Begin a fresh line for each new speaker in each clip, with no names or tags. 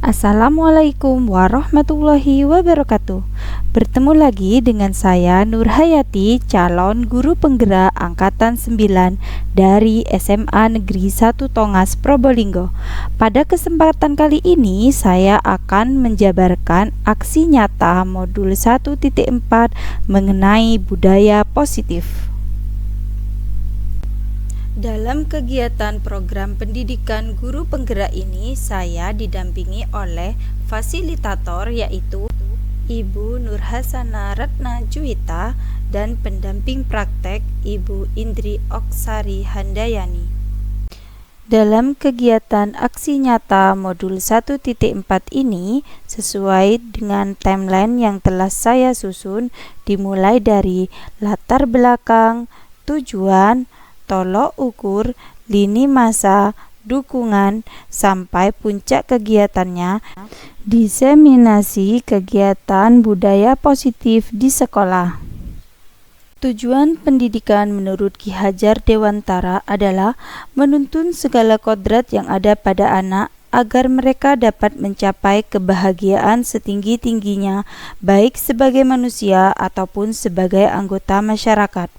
Assalamualaikum warahmatullahi wabarakatuh. Bertemu lagi dengan saya Nurhayati, calon guru penggerak angkatan 9 dari SMA Negeri 1 Tongas Probolinggo. Pada kesempatan kali ini saya akan menjabarkan aksi nyata modul 1.4 mengenai budaya positif. Dalam kegiatan program pendidikan guru penggerak ini, saya didampingi oleh fasilitator yaitu Ibu Nurhasana Ratna Juwita dan pendamping praktek Ibu Indri Oksari Handayani. Dalam kegiatan aksi nyata modul 1.4 ini, sesuai dengan timeline yang telah saya susun, dimulai dari latar belakang, tujuan, tolok ukur, lini masa, dukungan, sampai puncak kegiatannya, diseminasi kegiatan budaya positif di sekolah. Tujuan pendidikan menurut Ki Hajar Dewantara adalah menuntun segala kodrat yang ada pada anak agar mereka dapat mencapai kebahagiaan setinggi-tingginya, baik sebagai manusia ataupun sebagai anggota masyarakat.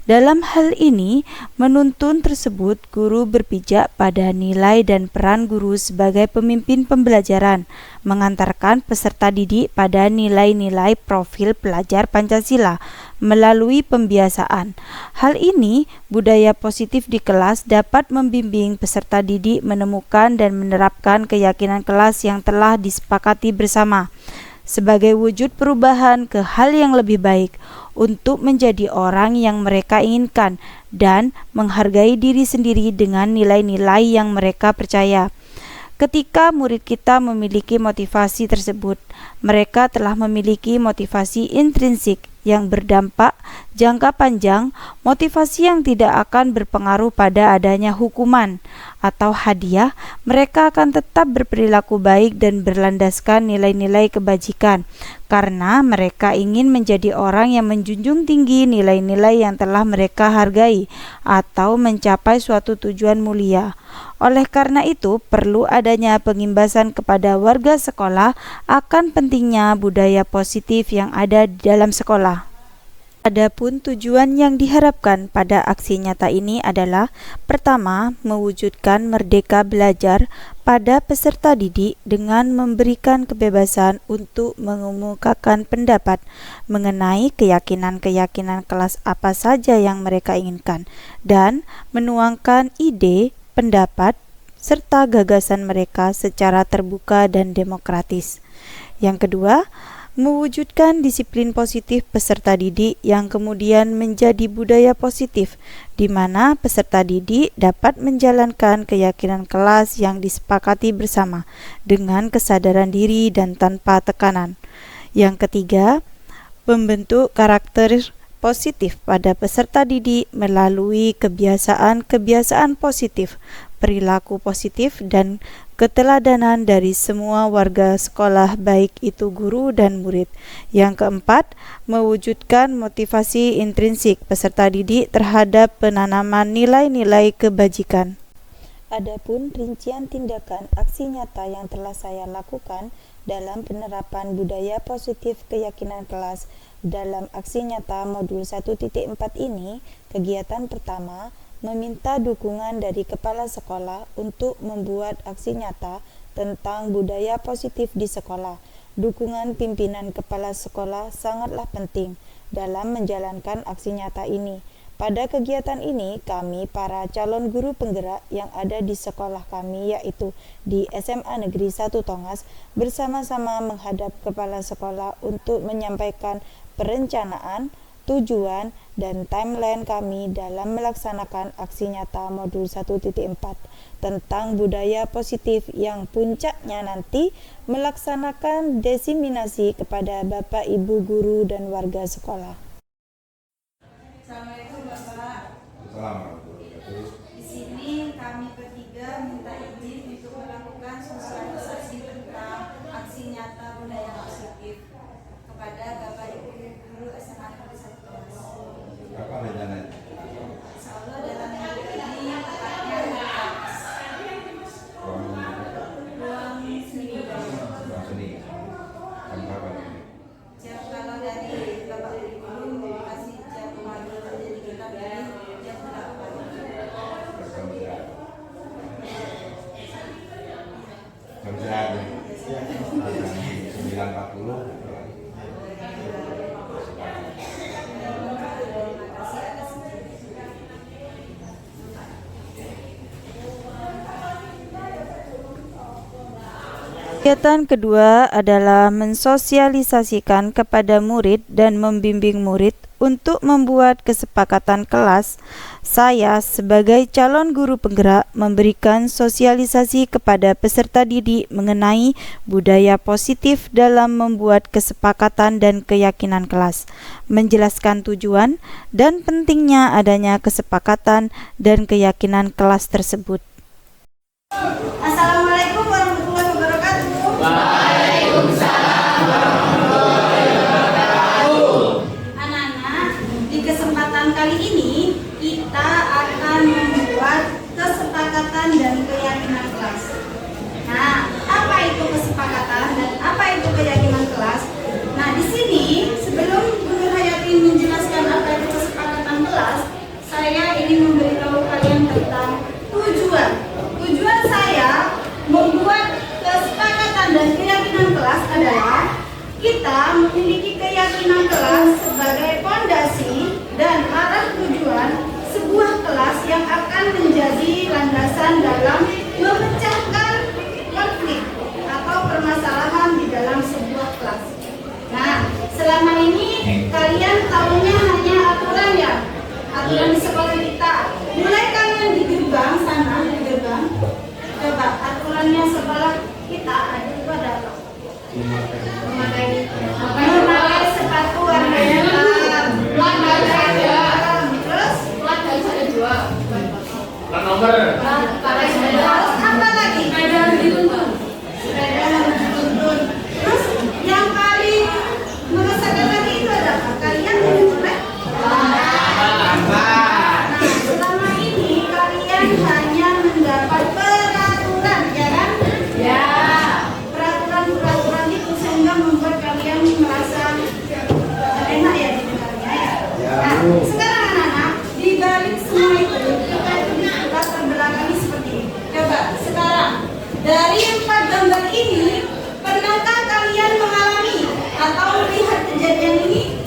Dalam hal ini, menuntun tersebut guru berpijak pada nilai dan peran guru sebagai pemimpin pembelajaran, mengantarkan peserta didik pada nilai-nilai profil pelajar Pancasila melalui pembiasaan. Hal ini, budaya positif di kelas dapat membimbing peserta didik menemukan dan menerapkan keyakinan kelas yang telah disepakati bersama sebagai wujud perubahan ke hal yang lebih baik untuk menjadi orang yang mereka inginkan dan menghargai diri sendiri dengan nilai-nilai yang mereka percaya. Ketika murid kita memiliki motivasi tersebut, mereka telah memiliki motivasi intrinsik yang berdampak jangka panjang, motivasi yang tidak akan berpengaruh pada adanya hukuman atau hadiah. Mereka akan tetap berperilaku baik dan berlandaskan nilai-nilai kebajikan karena mereka ingin menjadi orang yang menjunjung tinggi nilai-nilai yang telah mereka hargai atau mencapai suatu tujuan mulia. Oleh karena itu, perlu adanya pengimbasan kepada warga sekolah akan pentingnya budaya positif yang ada di dalam sekolah. Adapun tujuan yang diharapkan pada aksi nyata ini adalah: pertama, mewujudkan merdeka belajar pada peserta didik dengan memberikan kebebasan untuk mengemukakan pendapat mengenai keyakinan-keyakinan kelas apa saja yang mereka inginkan dan menuangkan ide, pendapat, serta gagasan mereka secara terbuka dan demokratis. Yang kedua, mewujudkan disiplin positif peserta didik yang kemudian menjadi budaya positif, di mana peserta didik dapat menjalankan keyakinan kelas yang disepakati bersama dengan kesadaran diri dan tanpa tekanan. Yang ketiga, membentuk karakter positif pada peserta didik melalui kebiasaan-kebiasaan positif, perilaku positif, dan keteladanan dari semua warga sekolah, baik itu guru dan murid. Yang keempat, mewujudkan motivasi intrinsik peserta didik terhadap penanaman nilai-nilai kebajikan. Adapun rincian tindakan aksi nyata yang telah saya lakukan dalam penerapan budaya positif keyakinan kelas dalam aksi nyata modul 1.4 ini, kegiatan pertama, meminta dukungan dari kepala sekolah untuk membuat aksi nyata tentang budaya positif di sekolah. Dukungan pimpinan kepala sekolah sangatlah penting dalam menjalankan aksi nyata ini. Pada kegiatan ini, kami para calon guru penggerak yang ada di sekolah kami, yaitu di SMA Negeri 1 Tongas, bersama-sama menghadap kepala sekolah untuk menyampaikan perencanaan, tujuan, dan timeline kami dalam melaksanakan aksi nyata modul 1.4 tentang budaya positif yang puncaknya nanti melaksanakan diseminasi kepada Bapak, Ibu guru dan warga sekolah.
Assalamualaikum Bapak.
Assalamualaikum.
Di sini kami bertiga minta izin untuk melakukan sosialisasi tentang aksi nyata budaya positif kepada Bapak Ibu guru SMA Negeri 1 Tongas.
Kapan rencananya?
Insya Allah dalam minggu ini tepatnya hari Kamis.
Ruang
Ruang seminggu.
Jam istirahat nih. Jam 9.40.
Kegiatan kedua adalah mensosialisasikan kepada murid dan membimbing murid untuk membuat kesepakatan kelas. Saya sebagai calon guru penggerak memberikan sosialisasi kepada peserta didik mengenai budaya positif dalam membuat kesepakatan dan keyakinan kelas, menjelaskan tujuan dan pentingnya adanya kesepakatan dan keyakinan kelas tersebut.
Assalamualaikum warahmatullahi wabarakatuh.
Waalaikumsalam warahmatullahi wabarakatuh.
Anak-anak, di kesempatan kali ini kita akan membuat kesepakatan dan keyakinan kelas. Nah, apa itu kesepakatan dan apa itu keyakinan kelas? Nah, di sini sebelum Bu Nur Hayati menjelaskan apa itu kesepakatan kelas, saya ingin memberitahu kalian tentang tujuan. Tujuan saya membuat kesepakatan dan keyakinan kelas adalah kita memiliki keyakinan kelas sebagai fondasi dan arah tujuan sebuah kelas yang akan menjadi landasan dalam memecahkan konflik atau permasalahan di dalam sebuah kelas. Nah, selama ini kalian tahunya hanya aturan ya, aturan di sekolah kita. Mulai kalian di gerbang sana, di gerbang, coba aturannya sekolah kita itu ada apa? Memakai sepatu warna hitam, terus
nomor.
terus apa lagi? Sepeda dituntun. Terus yang paling mengesankan lagi itu ada apa? Kalian menyukai? Nah, selama ini kalian hanya mendapat peraturan, ya kan? Ya. Peraturan itu sehingga membuat kalian merasa enak ya didengarnya ya. Nah, sekarang anak-anak, di balik semua itu kita latar belakangnya seperti ini. Coba sekarang dari 4 gambar ini, pernahkah kalian mengalami atau melihat kejadian ini?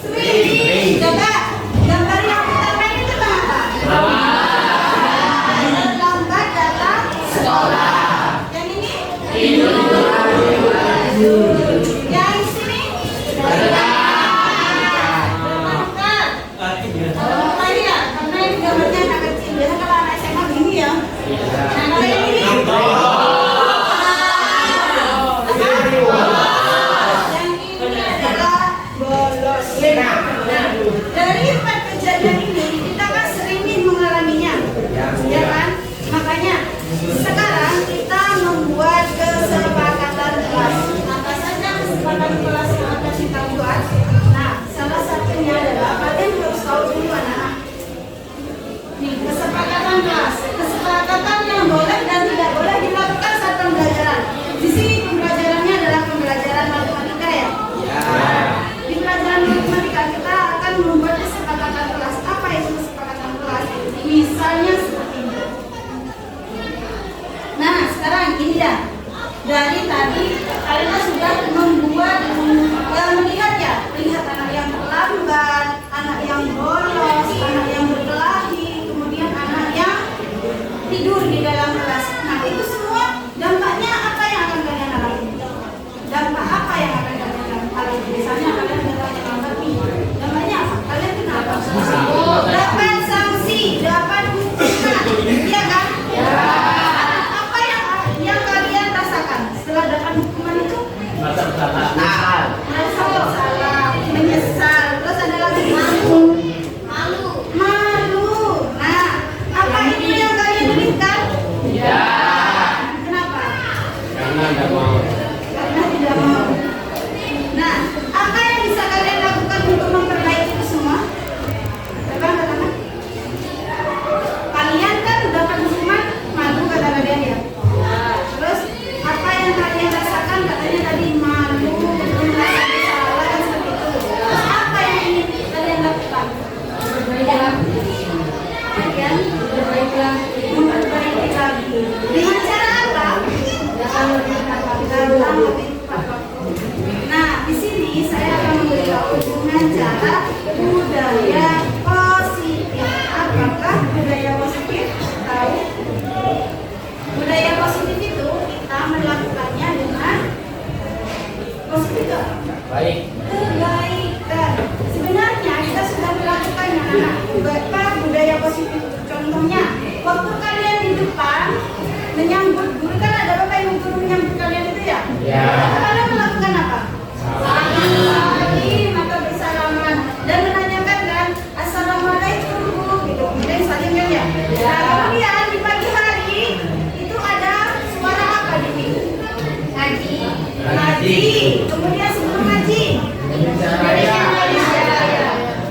Sering. Coba gambar yang pertama ini tentang apa? Terlambat datang sekolah. Yang ini? Yang sini? Berangkat. Apa ini ya? Karena ini gambarnya anak kecil. Biasanya kalau anak SMA begini ya. Nah, kalau yang ini? Yang ini adalah bolos. Nah, dari 4 kejadian ini kita kan sering nih mengalaminya, ya kan? Makanya sekarang kita membuat kesepakatan kelas. Apa saja kesepakatan kelas yang akan kita buat? Nah, salah satunya adalah kalian harus tahu dulu anak-anak. Nih, kesepakatan kelas. Kesepakatan yang boleh dan tidak boleh dilakukan saat pembelajaran. Di sini pembelajarannya adalah pembelajaran matematika ya. Di pelajaran matematika kita akan membuat kesepakatan kelas. Apa itu kesepakatan kelas? Misalnya seperti ini. Nah, sekarang ini dah. Dari tadi kalian sudah membuat melihat ya, lihat anak yang terlambat, anak yang bolos, anak yang berkelahi, kemudian anak yang tidur di dalam kelas. Nah, itu semua dampaknya apa yang akan kalian alami? Dampak apa yang akan kalian alami? Misalnya kalian terlambat nih, dampaknya apa? Kalian kenapa? Dapat sanksi, dapat hukuman, iya kan? Apa yang kalian rasakan setelah dapat hukuman itu?
Baik.
Kebaikan. Sebenarnya kita sudah melakukannya anak. Budaya positif. Contohnya, waktu kalian di depan menyambut guru, kan ada bapak yang guru menyambut kalian itu ya?
Ya.
Kalian melakukan apa? Salim atau bersalaman dan menanyakan kan, assalamualaikum bu, gitu. Kemudian salim kan ya? Nah, kemudian di pagi hari itu ada suara apa di sini? Ngaji. Kemudian sebelum ngaji,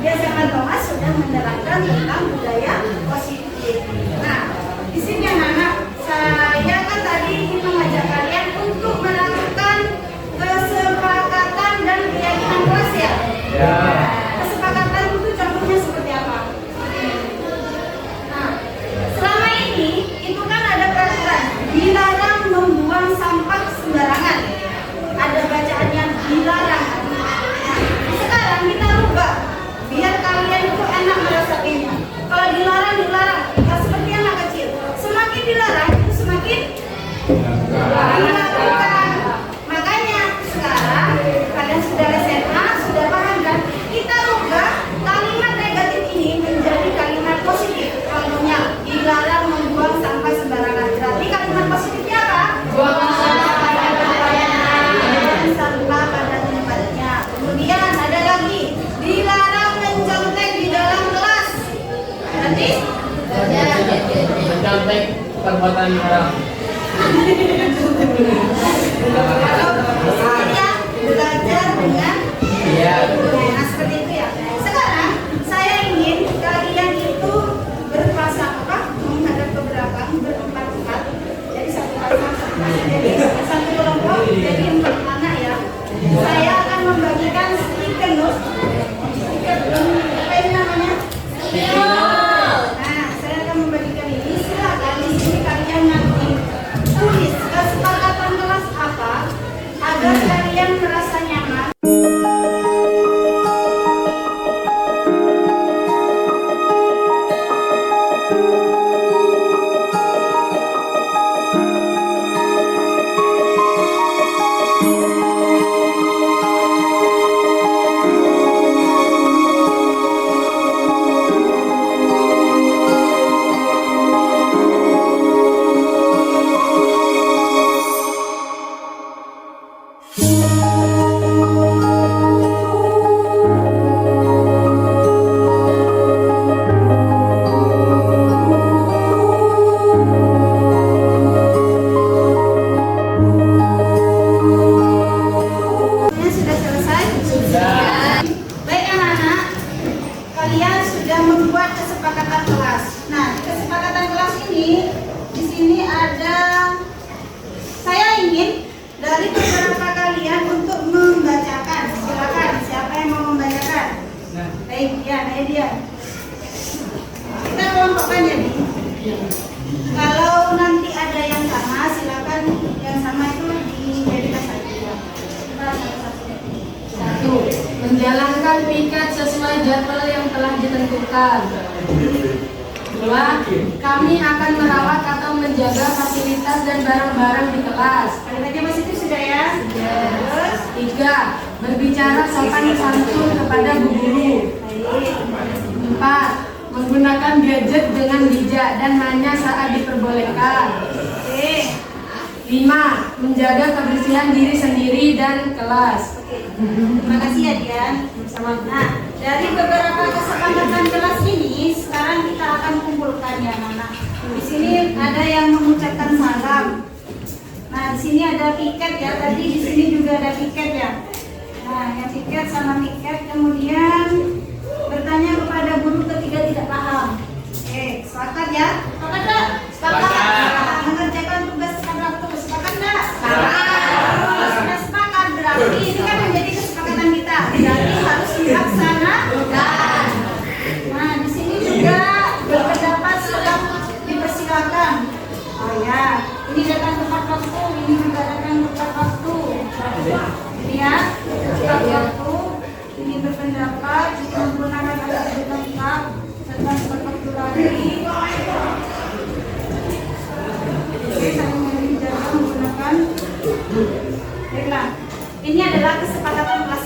biasakan doa sudah menerangkan tentang budaya positif. Nah, di sini anak-anak, saya kan tadi ingin mengajak kalian untuk melakukan kesepakatan dan keyakinan kelas ya.
Ya.
Kesepakatan itu contohnya seperti apa? Nah, selama ini itu kan ada peraturan dilarang membuang sampah sembarangan. Ada bacaan yang dilarang. Nah, sekarang kita rubah biar kalian itu enak merasakannya. Kalau dilarang, kalau seperti anak kecil, semakin dilarang itu semakin dilakukan. Makanya sekarang kalian sudah SMA, sudah paham kan? Kita rubah kalimat negatif ini menjadi kalimat positif. Contohnya, dilarang membuang sampah sembarangan. Berarti kalimat positifnya apa? Buang sampah pada tempatnya. Kemudian ada lagi, dilarang mencontek di dalam kelas. Berarti
Mencontek perbuatan haram.
saya belajar dengan
Iya.
nah seperti itu ya. Sekarang saya ingin kalian itu berprasangka menghadap ke belakang berempat-empat. Jadi satu pasang, jadi satu kelompok, jadi 4 anak ya. Saya akan membagikan stiker apa ini namanya? Nah, saya akan membagikan ini. Silakan di sini kalian nanti tulis kesepakatan kelas apa agar kalian merasa nyaman. Sudah selesai? Sudah. Baik anak-anak, kalian sudah membuat kesepakatan kelas. Nah, di kesepakatan kelas ini, di sini ada, saya ingin dari beberapa kalian untuk membacakan. Silakan, siapa yang mau membacakan? Baik, ya, dia. Kita kelompokkan jadi. Kalau nanti ada yang sama, silakan yang sama itu dijadikan satu.
Satu, menjalankan piket sesuai jadwal yang telah ditentukan. Dua, kami akan merawat atau menjaga fasilitas dan barang-barang di kelas.
Kalimatnya masih itu sudah ya? Terus,
Tiga, berbicara sopan santun kepada bu guru.
baik.
Empat, menggunakan gadget dengan bijak dan hanya saat diperbolehkan.
Oke.
5. Menjaga kebersihan diri sendiri dan kelas.
Terima kasih ya Dian. Nah, dari beberapa kesepakatan kelas ini, sekarang kita akan kumpulkan ya anak-anak. Di sini ada yang mengucapkan salam. Nah, di sini ada piket ya. Tadi di sini juga ada piket ya. Nah, yang piket sama piket, kemudian bertanya kepada guru ketika tidak paham. Oke, sepakat ya? Sepakat tak? Sepakat. Mengerjakan tugas tepat waktu. Sepakat tak? Sepakat. Sudah sepakat berarti ini kan menjadi kesepakatan kita. Berarti harus dilaksanakan. Nah, di sini juga berpendapat sudah dipersilakan. Oh ya, ini datang tepat waktu, ini juga datang tepat waktu. Ini ya, tepat waktu. Ini berpendapat menggunakan alat lengkap serta tepat waktu lagi. Saya menjaga menggunakan. Baiklah, ini adalah kesepakatan kelas.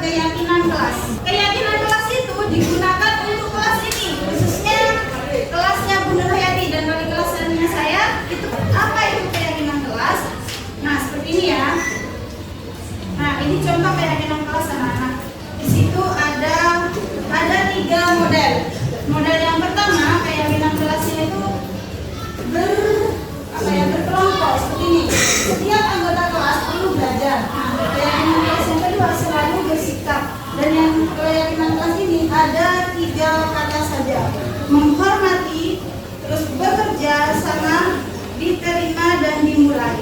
keyakinan kelas. Keyakinan kelas itu digunakan untuk kelas ini, khususnya kelasnya Bu Nur Hayati dan wali kelasnya saya. Itu apa itu keyakinan kelas? Nah, seperti ini ya. Nah, ini contoh keyakinan kelas anak-anak. Di situ ada 3 model. Model yang pertama, keyakinan kelasnya itu berkelompok seperti ini. Setiap anggota kelas perlu belajar. Nah, keyakinan kelas yang kedua selalu bersikap. Dan yang keyakinan kelas ini ada 3 kata saja: menghormati, terus bekerja, sama diterima dan dimulai.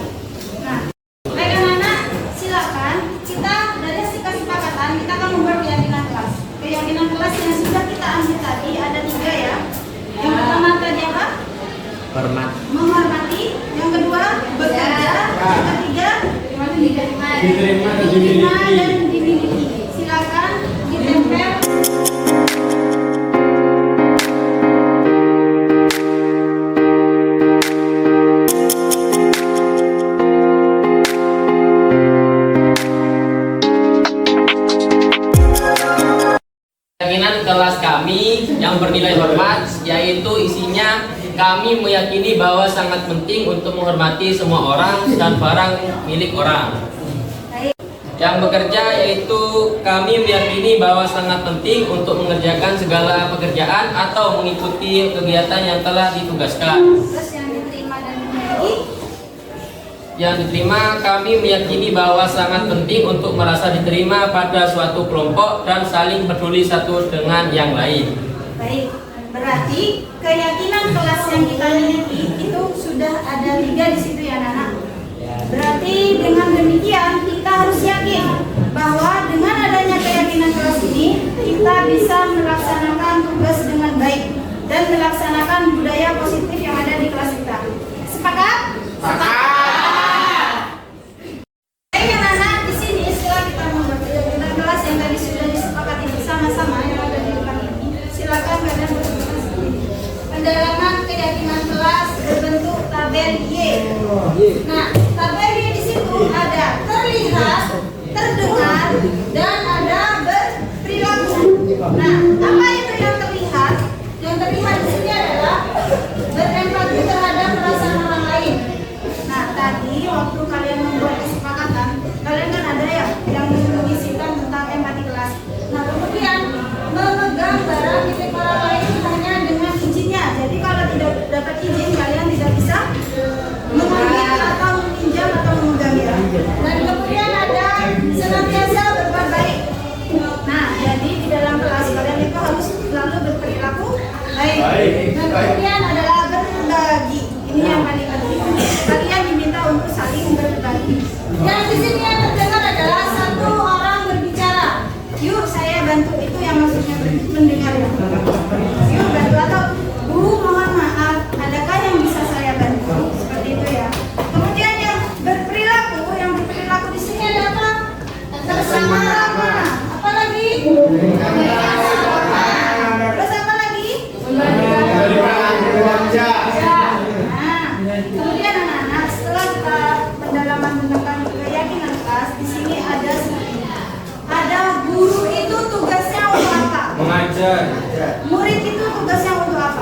Nah, baik anak-anak, silakan kita dari hasil kesepakatan kita akan membuat keyakinan kelas. Keyakinan kelas yang sudah kita ambil tadi ada 3 ya. Yang pertama tadi apa?
Hormat.
Menghormati. Yang kedua bekerja. Yang ketiga
Diterima dan
diterima
dimiliki.
dan dimiliki. Silakan ditempel.
Keyakinan kelas kami yang bernilai hormat, yaitu isinya kami meyakini bahwa sangat penting untuk menghormati semua orang dan barang milik orang. Yang bekerja, yaitu kami meyakini bahwa sangat penting untuk mengerjakan segala pekerjaan atau mengikuti kegiatan yang telah ditugaskan.
Terus yang diterima dan dimiliki.
Yang diterima, kami meyakini bahwa sangat penting untuk merasa diterima pada suatu kelompok dan saling peduli satu dengan yang lain.
Baik, berarti keyakinan kelas yang kita miliki itu sudah ada 3 di situ ya anak-anak. Berarti dengan demikian kita harus yakin bahwa dengan adanya keyakinan kelas ini kita bisa melaksanakan tugas dengan baik dan melaksanakan budaya positif yang ada di kelas kita. Sepakat? Baik anak-anak, di sini setelah kita membuat keyakinan kelas yang tadi sudah disepakati bersama-sama yang ada di depan ini, silakan kalian bersepakat seperti ini. Pendalaman keyakinan kelas berbentuk tabel Y. Nah, tabel Y di situ ada terlihat, terdengar, dan ada berperilaku. Nah, apa itu yang terlihat? Yang terlihat di sini adalah berempati terhadap perasaan orang lain. Nah, tadi waktu kalian membuat kesepakatan, kalian kan ada ya yang mengisikan tentang empati kelas. Nah, kemudian memegang barang milik orang lain hanya dengan izinnya. Jadi kalau tidak dapat izin, kalian tidak bisa mengambil atau meminjam atau memegangnya. Dan kemudian ada senantiasa berbuat baik. Nah, jadi di dalam kelas kalian itu harus selalu berperilaku baik. Dan kemudian adalah berbagi. Ini yang paling penting. Kalian diminta untuk saling berbagi. Yang di sini yang terdengar adalah satu orang berbicara. Yuk saya bantu, itu yang maksudnya mendengar ya. Yuk bantu, atau Bu mohon maaf, adakah yang bisa saya bantu? Seperti itu ya. Kemudian yang berperilaku di sini ada apa? Bersama-sama. Apa lagi? Terus apa lagi? Nah, kemudian anak-anak, setelah kita pendalaman tentang keyakinan kelas, di sini ada guru itu tugasnya untuk apa?
Mengajar.
Murid itu tugasnya untuk apa?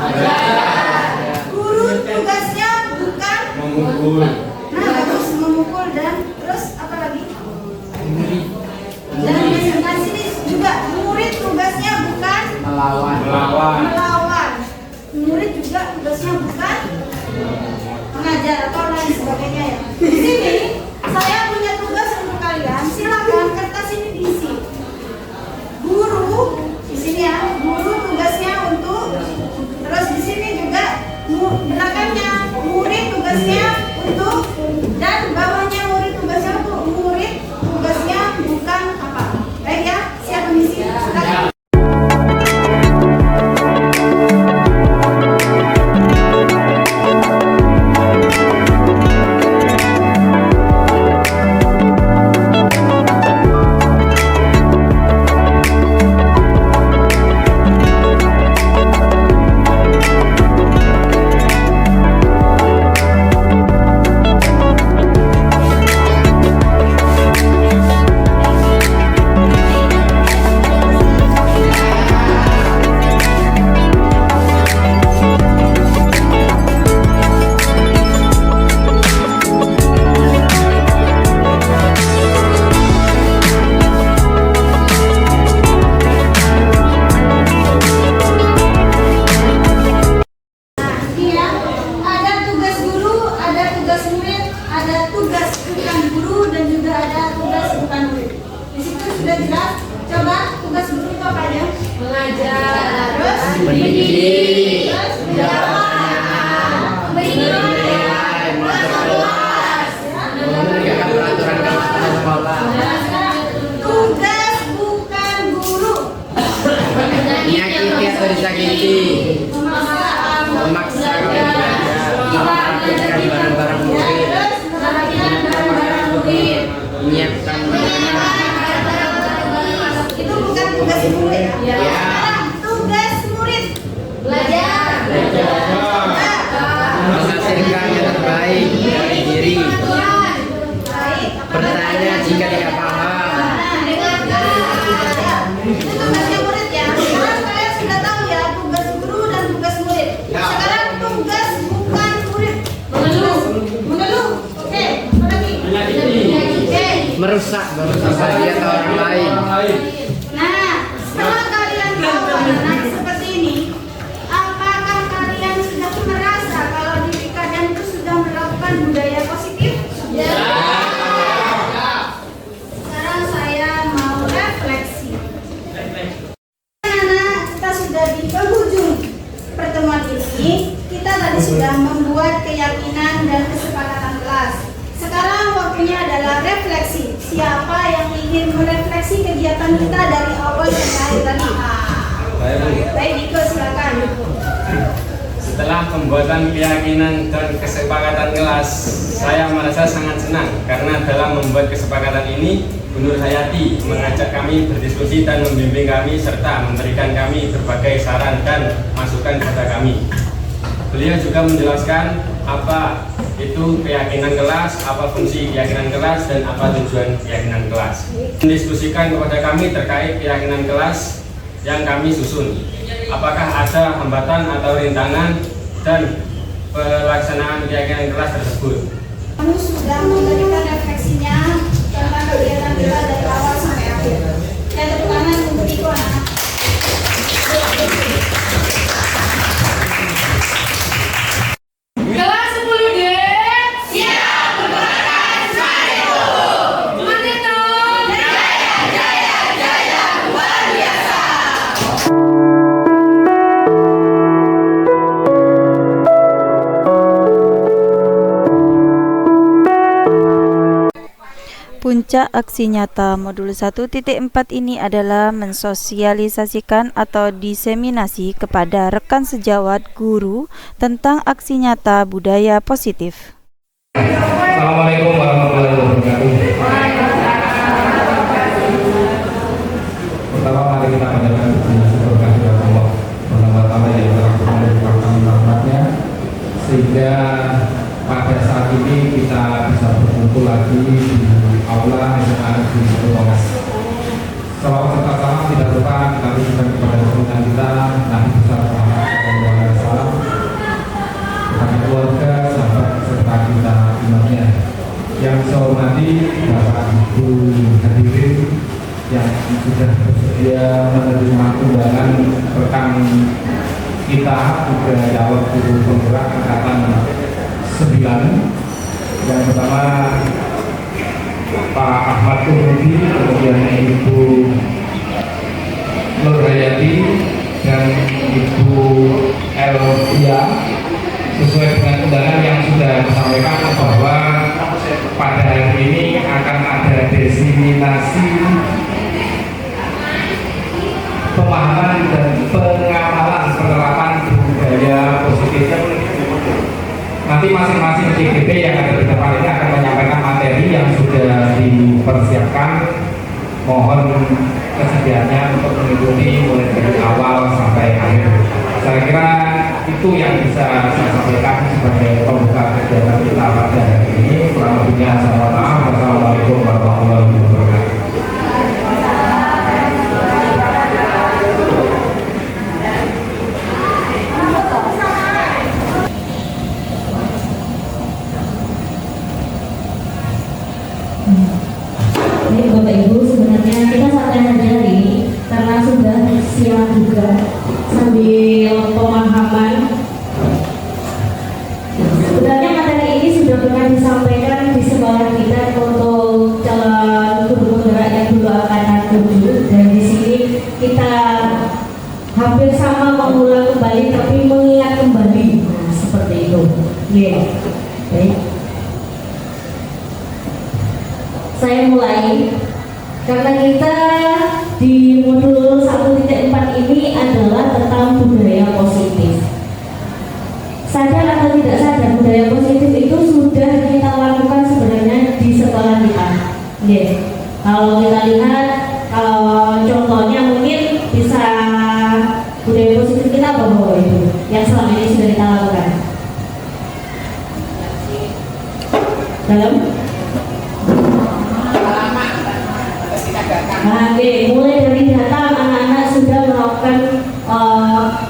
Guru tugasnya bukan
Memukul.
nah harus memukul, dan terus apa lagi? Dan di sini juga murid tugasnya bukan
Melawan.
melawan. Murid juga tugasnya bukan mengajar atau lain sebagainya ya. Di sini saya punya tugas untuk kalian. Silakan kertas ini diisi. Guru di sini ya, guru tugasnya untuk, terus di sini juga belakangnya murid tugasnya untuk, dan bawahnya murid tugasnya untuk. Murid tugasnya bukan apa. Baik ya, siap mengisi. Silakan. tugas murid, ada tugas bukan guru, dan juga ada tugas bukan murid. Di situ sudah jelas. Coba tugas guru itu apa aja?
Mengajar,
Terus
mendidik,
terus
menjawab pertanyaan, menilai, mengelola, memberikan peraturan kepada sekolah.
Nah, sekarang tugas bukan guru.
Menyakiti atau disakiti, memaksa belajar, merapikan barang-barang murid, menyiapkan
Itu bukan tugas guru ya? Sekarang tugas murid belajar.
menghasilkan yang terbaik dari diri,
Baik.
bertanya jika tidak paham,
Itu tugasnya murid ya. Sekarang kalian sudah tahu ya tugas guru dan tugas murid. Sekarang tugas bukan murid. Mengeluh. Oke. Apa lagi? Oke.
merusak bahagia orang lain.
Nah, setelah kalian tahu anak seperti ini, apakah kalian sudah merasa kalau diri kalian itu sudah menerapkan budaya positif? Ya. Sekarang saya mau refleksi. Anak, kita sudah di penghujung pertemuan ini. Kita tadi sudah membuat keyakinan dan kesepakatan kelas. Sekarang waktunya adalah refleksi. Siapa yang ingin merefleksi kegiatan kita dari awal sampai akhir tadi? Baik, Diko, silakan.
Setelah pembuatan keyakinan dan kesepakatan kelas, saya merasa sangat senang karena dalam membuat kesepakatan ini, Bu Nur Hayati mengajak kami berdiskusi dan membimbing kami serta memberikan kami berbagai saran dan masukan kepada kami. Beliau juga menjelaskan apa itu keyakinan kelas, apa fungsi keyakinan kelas, dan apa tujuan keyakinan kelas. Mendiskusikan kepada kami terkait keyakinan kelas yang kami susun. Apakah ada hambatan atau rintangan dan pelaksanaan keyakinan kelas tersebut.
Kamu sudah memberikan refleksinya tentang kegiatan kita dari awal sampai akhir. Dan tepuk tangan untuk Diko, anak.
Kelas 10D siap menggunakan Smart. Mantap. Jaya luar biasa.
Puncak aksi nyata modul 1.4 ini adalah mensosialisasikan atau diseminasi kepada rekan sejawat guru tentang aksi nyata budaya positif.
Assalamualaikum warahmatullahi wabarakatuh. Pertama mari kita panjatkan puji syukur kehadirat Allah Subhanahu yang telah memberkati rahmatnya sehingga pada saat ini kita bisa berkumpul lagi di aula SMA Negeri 1 Monas. Salawat serta salam tidak lupa kita tujukan kepada junjungan kita Nabi besar Muhammad SAW, kepada keluarga, sahabat serta kita umatnya. Yang saya hormati Bapak Ibu hadirin yang sudah bersedia menerima undangan rekan kita juga calon guru penggerak angkatan 9. Yang pertama Pak Ahmad Turudi, kemudian Ibu Nur Hayati dan Ibu Elvia. Sesuai dengan undangan yang sudah disampaikan bahwa pada hari ini akan ada diseminasi pemahaman dan pengamalan penerapan budaya positif. Nanti masing-masing CGP yang ada di depan ini akan menyampaikan materi yang sudah dipersiapkan. Mohon kesediaannya untuk mengikuti mulai dari awal sampai akhir. Saya kira itu yang bisa saya sampaikan sebagai pembuka kegiatan kita pada hari ini. Kurang lebihnya saya mohon maaf. Wassalamualaikum warahmatullahi wabarakatuh.
Ini Bapak Ibu, sebenarnya kita santai saja nih karena sudah siang juga sambil pemahaman. Sebenarnya materi ini sudah pernah Iya. Baik. Saya mulai karena kita di modul 1.4 ini adalah tentang budaya positif. Sadar atau tidak sadar, budaya positif itu sudah kita lakukan sebenarnya di sekolah kita. Yeah. Kalau kita lihat, kalau contohnya mungkin bisa budaya positif kita apa itu yang selama ini sudah kita lakukan. Dalam? Oke, mulai dari datang anak-anak sudah melakukan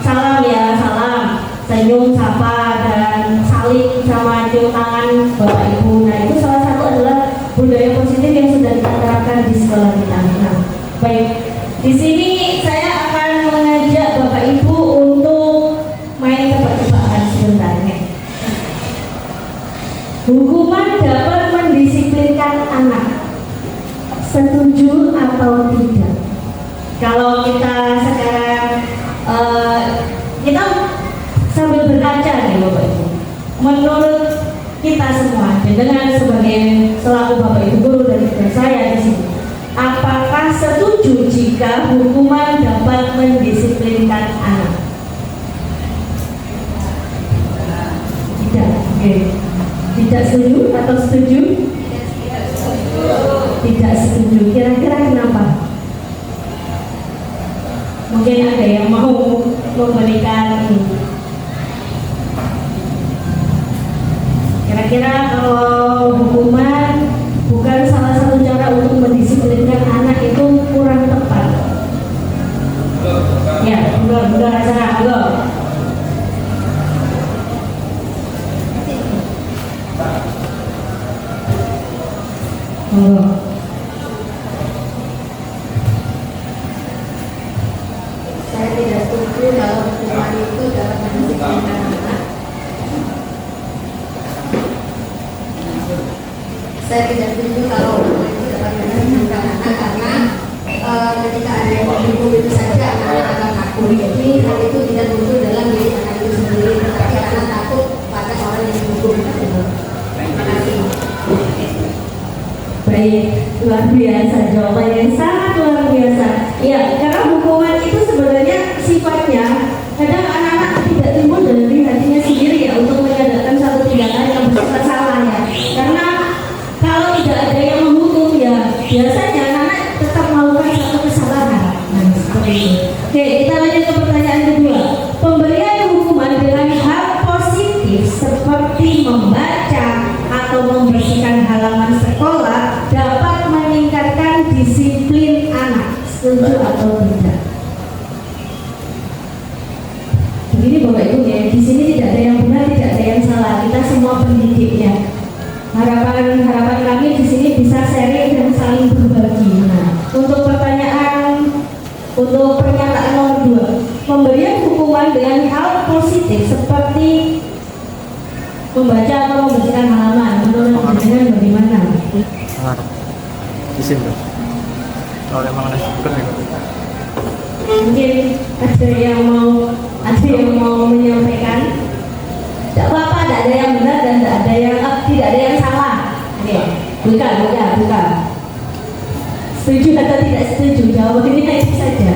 salam ya, salam, senyum, sapa, dan saling sama cium tangan Bapak Ibu. Nah itu salah satu adalah budaya positif yang sudah kita terapkan di sekolah kita. Nah, baik, di sini saya akan mengajak Bapak Ibu untuk main tebak-tebakan sebentar. Hukuman dapat mendisiplinkan anak. Setuju atau tidak? Kalau kita sekarang kita sambil berkaca nih Bapak Ibu, menurut kita semua dengan sebagai selaku Bapak Ibu guru dan saya di sini, apakah setuju jika hukuman dapat mendisiplinkan anak? Tidak. Oke. Tidak setuju atau setuju? Tidak setuju. Kira-kira kenapa? Mungkin ada yang mau memberikan ini. Kira-kira kalau hukuman bukan salah satu cara untuk mendisiplinkan anak itu kurang tepat. Ya, benar rasa enggak.
Saya tidak setuju kalau hukuman itu dapat mendisiplinkan anak. Saya tidak setuju kalau hukuman itu dapat mendisiplinkan anak karena ketika ada yang menghukum itu saja anak akan takut. Jadi hal itu tidak muncul dalam diri anak itu sendiri, tetapi anak takut pada orang yang dihukum. Terima kasih.
Baik, luar biasa, jawaban yang sangat luar biasa. Ya, karena hukuman itu sebenarnya sifatnya kadang anak-anak tidak timbul dari hatinya sendiri ya untuk menyadarkan satu tindakan yang bersifat salah ya. Karena kalau tidak ada yang menghukum ya biasanya anak tetap melakukan satu kesalahan. Nah, seperti itu. Oke, kita lanjut ke pertanyaan kedua. Pemberian hukuman dengan hal positif seperti membaca atau membersihkan halaman sekolah dapat meningkatkan disiplin anak. Setuju atau tidak? Begini Bapak Ibu ya, di sini tidak ada yang benar, tidak ada yang salah. Kita semua pendidik ya. Harapan kami di sini bisa sharing dan saling berbagi. Nah, untuk pernyataan nomor 2, pemberian hukuman dengan hal positif seperti membaca atau membersihkan halaman, menurut dengan bagaimana?
Di sini. Kalau emang ada
Mungkin ada yang mau menyampaikan. Tidak apa-apa, tidak ada yang benar dan tidak ada yang salah. Oke, bukan. Setuju atau tidak setuju? Jawabannya itu saja.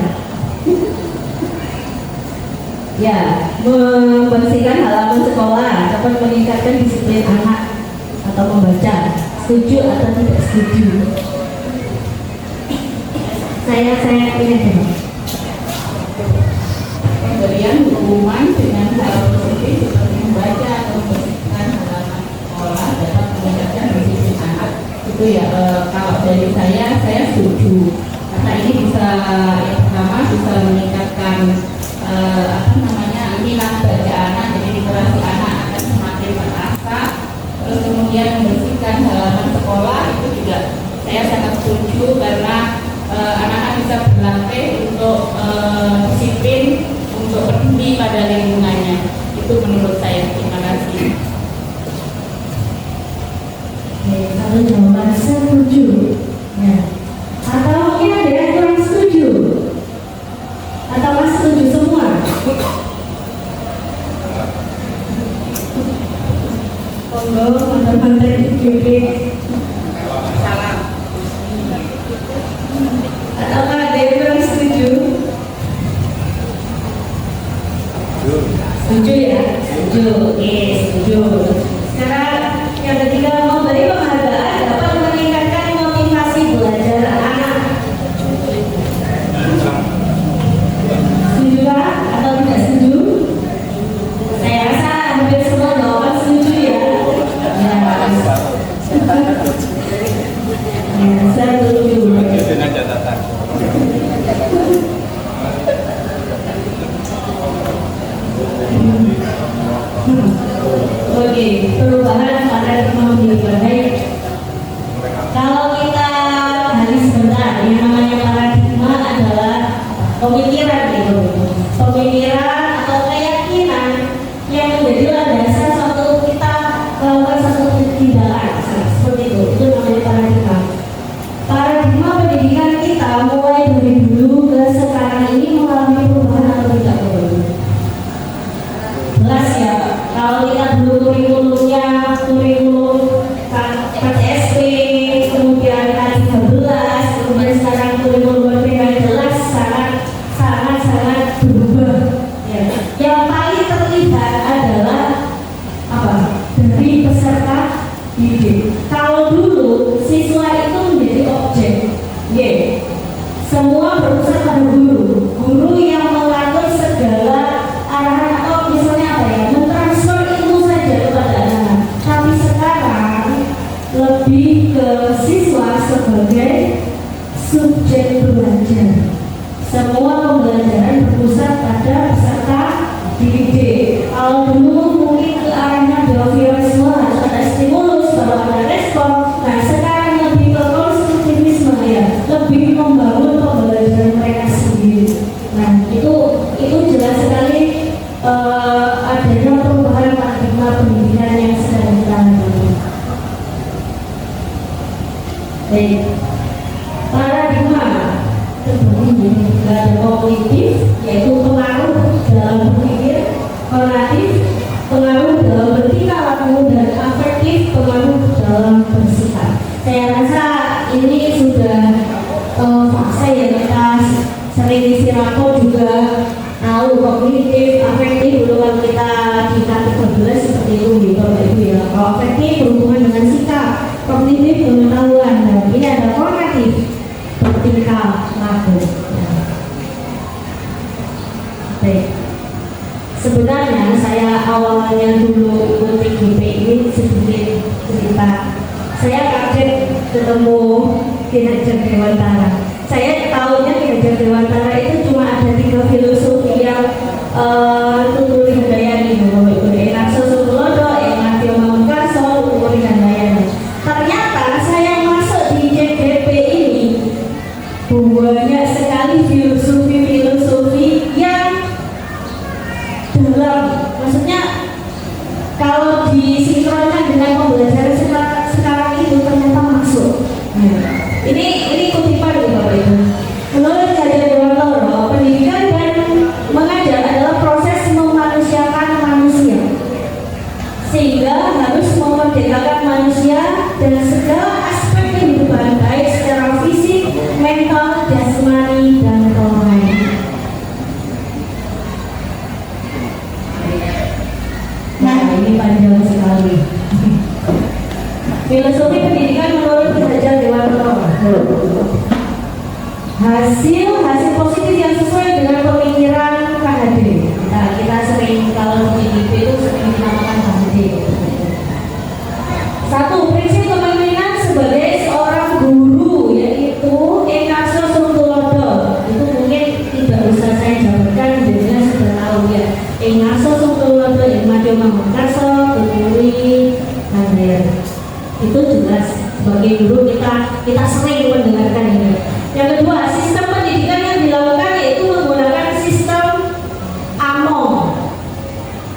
Ya, membersihkan halaman sekolah dapat meningkatkan disiplin anak atau membaca. Setuju atau tidak setuju? Saya ingin jawab.
Pemberian hukuman dengan hal positif seperti membaca atau membersihkan halaman sekolah dapat meningkatkan disiplin anak. Itu ya, kalau dari saya setuju. Karena ini bisa, yang pertama bisa meningkatkan minat baca anak, jadi literasi anak akan semakin terasah. Terus kemudian membersihkan halaman sekolah itu juga saya sangat setuju karena anak-anak bisa berlatih untuk disiplin, untuk peduli pada lingkungannya. Itu menurut saya. Terima kasih.
Satu jawaban setuju. Ya. Atau mungkin ada yang kurang setuju? Atau masih setuju semua? PDGP? Atau ada yang kurang setuju? Setuju ya? Setuju. Oke, setuju. Sekarang yang ketiga, memberi penghargaan dapat meningkatkan motivasi belajar anak. Setuju Pak? Atau tidak setuju? Saya rasa hampir semua jawaban setuju ya. Saya setuju.
Dengan catatan.
Oke, perubahan paradigma pendidikan baik. Kalau kita gali sebentar, yang namanya paradigma adalah pemikiran gitu, pemikiran atau keyakinan yang menjadi landasan suatu kita melakukan satu tindakan seperti itu namanya paradigma. Paradigma pendidikan kita mulai dari dulu ke sekarang ini mengalami perubahan atau tidak perubahan? Jelas ya, kalau kita dulu kurikulumnya kurikulum KTSP, kemudian K13, kemudian sekarang kurikulum berbeda, jelas sangat berubah. Ya. Yang paling terlihat adalah apa? Dari peserta didik. Kalau dulu siswa itu menjadi objek, semua berpusat pada guru yang mengatur segala arahan atau misalnya apa ya, mentransfer ilmu saja kepada anak. Tapi sekarang lebih ke siswa sebagai subjek belajar. Semua pembelajaran berpusat pada peserta didik. Kalau dulu mungkin ke arahnya behaviorisme, harus ada stimulus, baru ada respon. Nah sekarang lebih ke konstruktivisme ya, lebih membangun pembelajaran mereka sendiri. Nah itu jelas sekali adanya perubahan paradigma pendidikan yang sedang kita lalui. Baik, paradigma terbagi menjadi kognitif, yaitu pengaruh dalam berpikir, konatif, pengaruh dalam bertingkah laku, dan afektif, pengaruh dalam bersikap. Saya rasa ini sudah fase yang kita sering isi rapor juga tahu kognitif, afektif, dulu kita di K13 seperti itu gitu Ibu ya. Kalau afektif berhubungan dengan sikap, kognitif pengetahuan, dan ini ada konatif, bertingkah laku. Baik. Sebenarnya saya awalnya dulu ikut PGP ini sedikit cerita. Saya kaget ketemu kinerja Dewantara. Saya tahunya kinerja Dewantara itu cuma ada 3 filosofi yang Tutuli Handayani, Bapak Ibu, Enakso Sutulodo, Enakio Mangunkarso, Tutuli Handayani. Ternyata saya masuk di JDP ini banyak sekali filosofi yang dalam, maksudnya kalau disinkronkan dengan pembelajaran sekarang itu ternyata masuk. Ini kutipan nih Bapak Ibu. Menurut Hajar Dewantara, pendidikan dan mengajar adalah proses memanusiakan manusia, sehingga harus memerdekakan manusia dan segala aspek kehidupan, baik secara fisik, mental, jasmani, dan rohani. Nah, ini panjang sekali. Filosofi pendidikan menurut Hajar Dewantara, hasil positif yang sesuai dengan pemikiran KHD. Kita sering kalau di GDP itu sering dinamakan KHD. 1. Prinsip kepemimpinan sebagai seorang guru, yaitu Enakso Sutulodo. Itu mungkin tidak usah saya jabarkan, jadinya sudah tahu ya. Enakso Sutulodo, Enakio Mangunkarso, Tutuli Handayani. Itu jelas sebagai guru kita sering mendengarkan ini. Yang kedua, sistem pendidikan yang dilakukan yaitu menggunakan sistem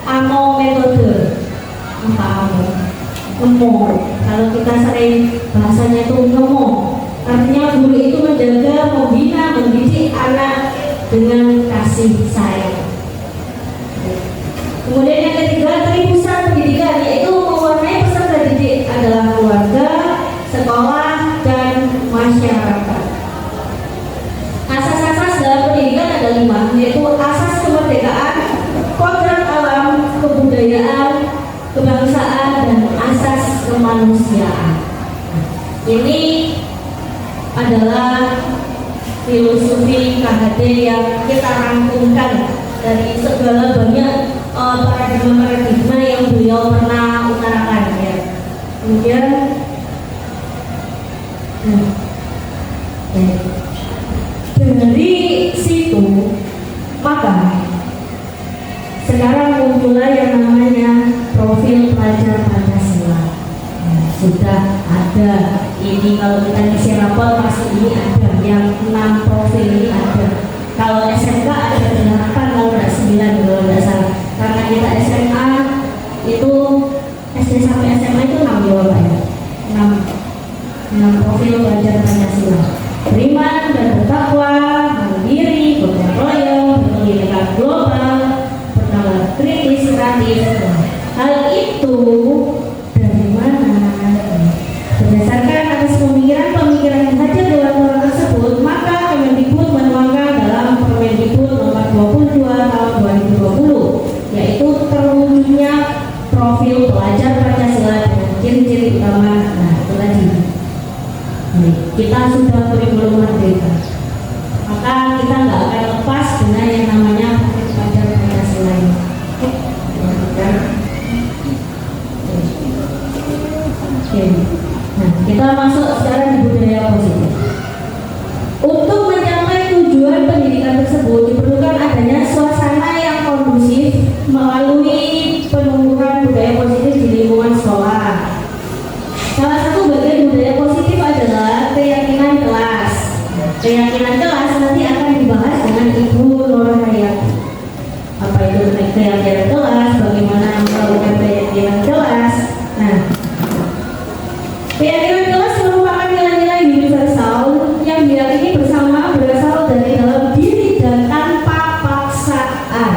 AMO metode. Apa AMO? Ngemo. Kalau kita sering bahasanya itu ngemo. Artinya guru itu menjaga, membina, mendidik anak dengan kasih sayang. Kemudian yang ketiga, tribusan pendidikan yaitu mewarnai peserta didik adalah Ini adalah filosofi KHD yang kita rangkumkan dari segala banyak paradigma yang beliau pernah utarakan ya. Kemudian dari situ maka sekarang muncullah yang namanya profil pelajar Pancasila. Sudah ada ini, kalau kita ngisi rapor pasti ini ada yang 6 profil ini ada. Kalau SMK ada 8, kalau tidak 9 kalau tidak salah. Karena kita SMA itu SD sampai SMA itu 6 ya Pak ya. 6 profil pelajar Pancasila. Beriman dan bertakwa, mandiri, gotong royong, berpendidikan global, bernalar kritis, kreatif. Hal itu dari mana? Berdasarkan atas pemikiran yang hadir dalam program tersebut, maka Kemendikbud menuangkan dalam Permendikbud nomor 22 tahun 2020, yaitu terwujudnya profil pelajar Pancasila dengan ciri-ciri utama. Nah, itu tadi. Kita sudah kurikulum merdeka, maka kita nggak akan lepas dengan yang namanya profil pelajar Pancasila ini. Oke. Nah, kita masuk sekarang di budaya positif. Untuk mencapai tujuan pendidikan tersebut diperlukan adanya suasana yang kondusif melalui penumbuhan budaya positif di lingkungan sekolah. Salah satu bagian budaya positif adalah keyakinan kelas. Keyakinan kelas nanti akan dibahas dengan Ibu Nur Hayati. Apa itu keyakinan kelas? Bagaimana melakukan keyakinan kelas? Nah, keyakinan kelas merupakan nilai-nilai universal yang diyakini bersama berasal dari dalam diri dan tanpa paksaan.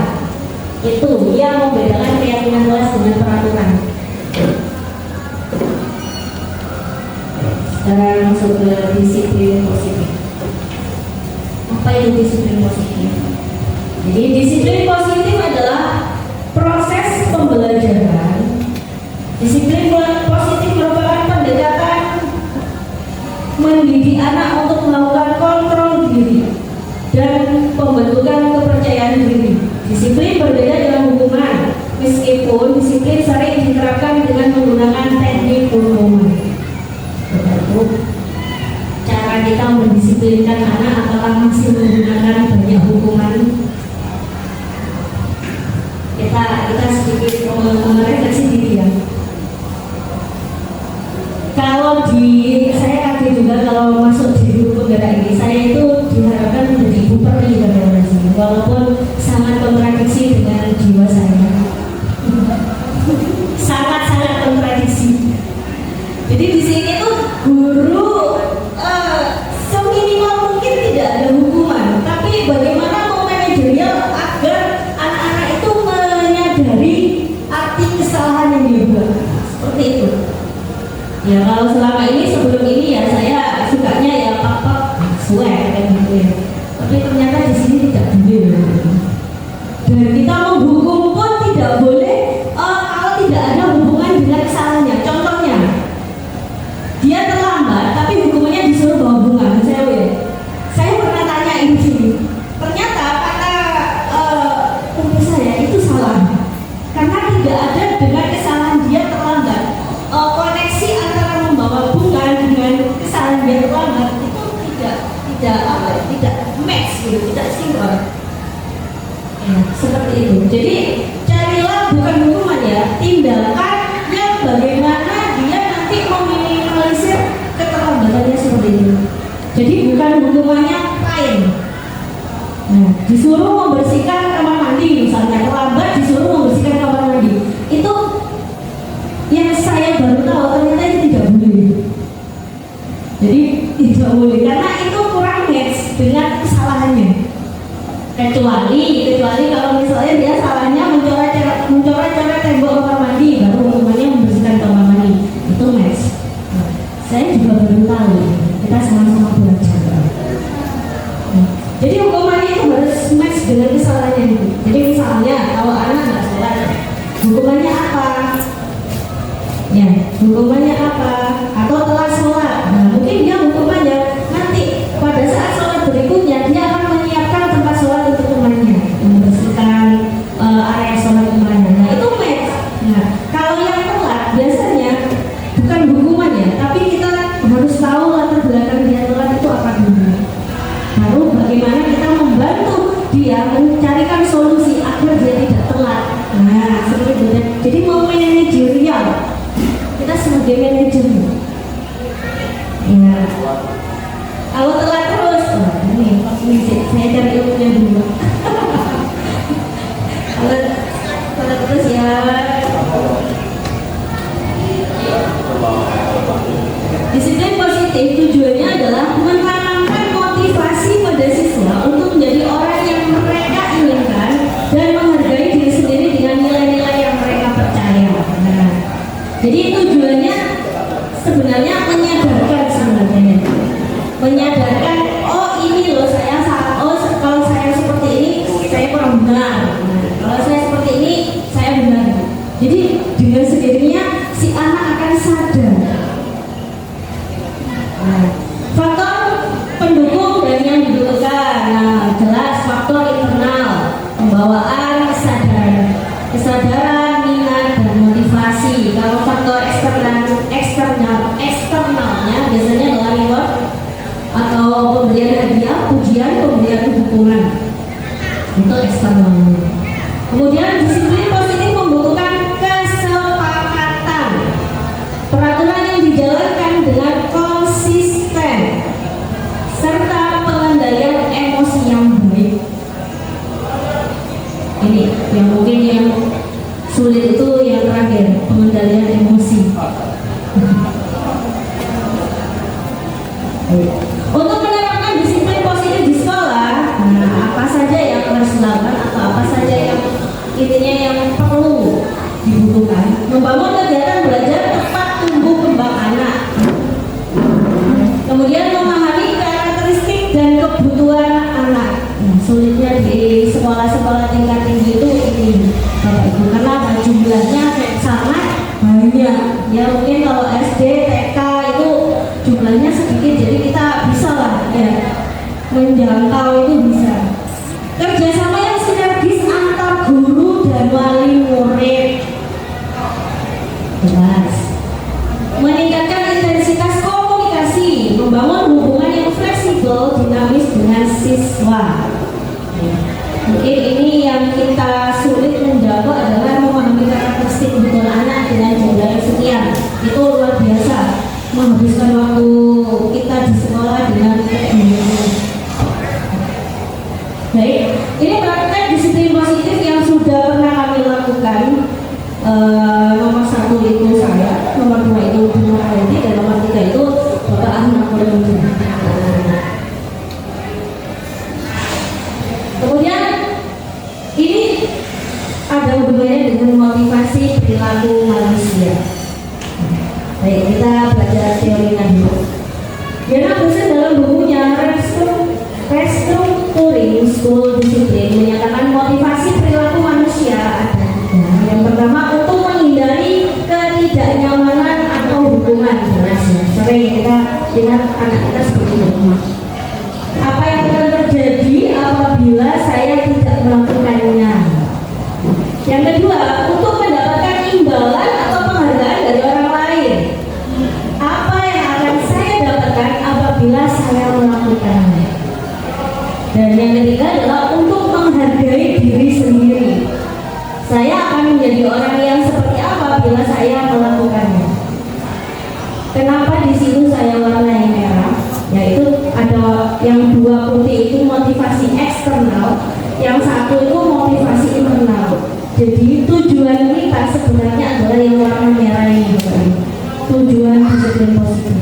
Itu yang membedakan keyakinan kelas dengan peraturan. Sekarang masuk ke disiplin positif. Apa itu disiplin positif? Jadi disiplin positif adalah proses pembelajaran. Disiplin positif merupakan pendekatan mendidik anak untuk melakukan kontrol diri dan pembentukan kepercayaan diri. Disiplin berbeda dengan hukuman, meskipun disiplin sering diterapkan dengan menggunakan teknik hukuman. Cara kita mendisiplinkan anak apakah masih menggunakan banyak hukuman? Kita sedikit merefleksi diri ya. Kalau saya kaget juga kalau masuk di guru penggerak ini, saya itu diharapkan menjadi ibu peri walaupun sangat kontradiksi dengan jiwa saya. Sangat-sangat kontradiksi. Jadi di sini tuh guru seminimal mungkin tidak ada hukuman, tapi bagaimana memanajerial agar anak-anak itu menyadari arti kesalahan yang dia buat. Seperti itu. Ya kalau selama ini sebelum ini ya saya sukanya ya pak swag kayak gitu ya. Tapi ternyata di sini tidak boleh. Dan kita menghukum pun tidak boleh kalau tidak ada hubungan dengan kesalahannya. Contohnya dia terlambat tapi hukumannya disuruh bawa bunga. Saya pernah tanya ini sini. Ternyata kata umur saya itu salah. Karena tidak ada dengan kesalahan dia terlambat. Koneksi antara membawa bunga dengan kesalahan dia terlambat itu tidak match gitu, tidak sinkron. Ya, seperti itu. Jadi carilah bukan hukuman ya, tindakan yang bagaimana dia nanti meminimalisir keterlambatannya seperti itu. Jadi bukan hukumannya lain. Nah, disuruh membersihkan kamar mandi misalnya, terlambat disuruh membersihkan kamar mandi. Itu yang saya baru tahu ternyata itu tidak boleh. Jadi tidak boleh karena itu kurang match dengan kesalahannya. Kecuali kalau misalnya dia salahnya mencoret tembok kamar mandi, baru hukumannya membersihkan kamar mandi, itu match. Nah, saya juga baru tahu. Kita sama-sama belajar. Jadi hukumannya itu harus match dengan kesalahannya itu. Jadi misalnya kalau anak nggak sholat, hukumannya apa? Ya, hukumannya apa? Atau telat sholat. Nah, disiplin positif tujuannya adalah menanamkan motivasi pada siswa untuk menjadi orang yang mereka inginkan dan menghargai diri sendiri dengan nilai-nilai yang mereka percaya. Nah, jadi tujuannya sebenarnya menyadarkan, oh ini loh saya salah, oh kalau saya seperti ini saya kurang benar, kalau saya seperti ini saya benar. Jadi dengan sendirinya si anak akan sadar. Nah, faktor pendukung dan yang dibutuhkan, nah jelas faktor internal, pembawaan kesadaran, minat dan motivasi. Kalau faktor eksternalnya biasanya adalah reward atau pemberian hadiah, pujian, pemberian dukungan. Itu eksternalnya. Kemudian disiplin positif membutuhkan kesepakatan, peraturan yang dijalankan dengan konsisten, serta pengendalian emosi yang baik. Ini yang mungkin yang sulit itu yang terakhir, pengendalian emosi. Untuk menerapkan disiplin positif di sekolah, nah apa saja yang harus dilakukan atau apa saja yang intinya yang perlu dibutuhkan? Membangun kegiatan belajar tepat tumbuh kembang anak. Kemudian memahami karakteristik dan kebutuhan anak. Nah, sulitnya di sekolah-sekolah tingkat tinggi itu ini, Bapak Ibu, karena jumlahnya sangat banyak. Ya mungkin kalau SD, TK itu jumlahnya sedikit, jadi kita bisa lah ya menjangkau itu bisa. Kerjasama yang sinergis antar guru dan wali murid. Jelas. Meningkatkan intensitas komunikasi, membangun hubungan yang fleksibel, dinamis dengan siswa. Mungkin ini yang kita sulit menjawab adalah memahami karakteristik kebutuhan anak dengan jumlah yang sekian. Itu luar biasa, menghabiskan waktu kita di sekolah dengan baik. Ini praktek disiplin positif yang sudah pernah kami lakukan. Nomor 1 itu saya, nomor 2 itu Bu Nurhayati, dan nomor 3 itu Bapak Ahmad Kolombo. Kemudian ini ada hubungannya dengan motivasi perilaku manusia. Baik, kita belajar teorinya dulu. Yana Hussein dalam bukunya Restructuring School Discipline menyatakan motivasi perilaku manusia ada tiga. Yang pertama, untuk menghindari ketidaknyamanan atau hubungan. Sering kita lihat anak kita seperti itu. Apa yang akan terjadi apabila saya tidak melakukannya? Yang kedua, untuk mendapatkan imbalan atau penghargaan dari orang lain. Apa yang akan saya dapatkan apabila saya melakukannya? Dan yang ketiga adalah untuk menghargai diri sendiri. Saya akan menjadi orang yang seperti apa bila saya melakukannya? Kenapa di situ saya warnai merah? Yaitu ada yang 2 putih itu motivasi eksternal, yang 1 itu motivasi internal. Jadi tujuan kita sebenarnya adalah yang warna merah ini. Tujuan disiplin positif,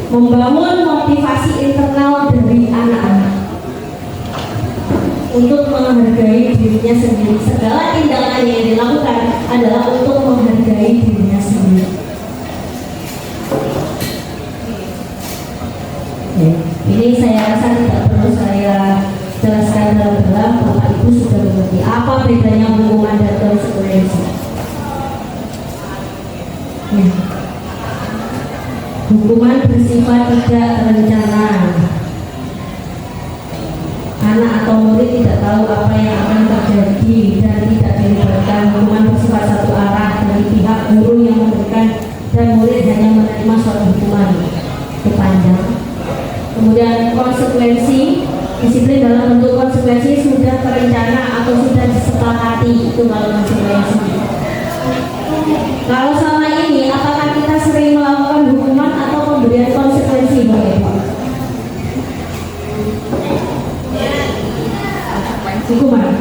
membangun motivasi internal dari anak-anak untuk menghargai dirinya sendiri. Segala tindakan yang dilakukan adalah untuk menghargai dirinya sendiri. Ini saya rasa tidak perlu saya jelaskan dalam-dalam, Bapak Ibu sudah mengerti apa bedanya hukuman dan konsekuensi. Hukuman bersifat tidak terencana. Anak atau murid tidak tahu apa yang akan terjadi dan tidak dilibatkan. Hukuman bersifat satu arah dari pihak guru yang memberikan, dan murid hanya menerima suatu hukuman itu panjang. Kemudian konsekuensi, disiplin dalam bentuk konsekuensi sudah terencana atau sudah disepakati, itu kalau konsekuensi. Kalau selama ini apakah kita sering melakukan hukuman atau pemberian konsekuensi, Bapak? Hukuman.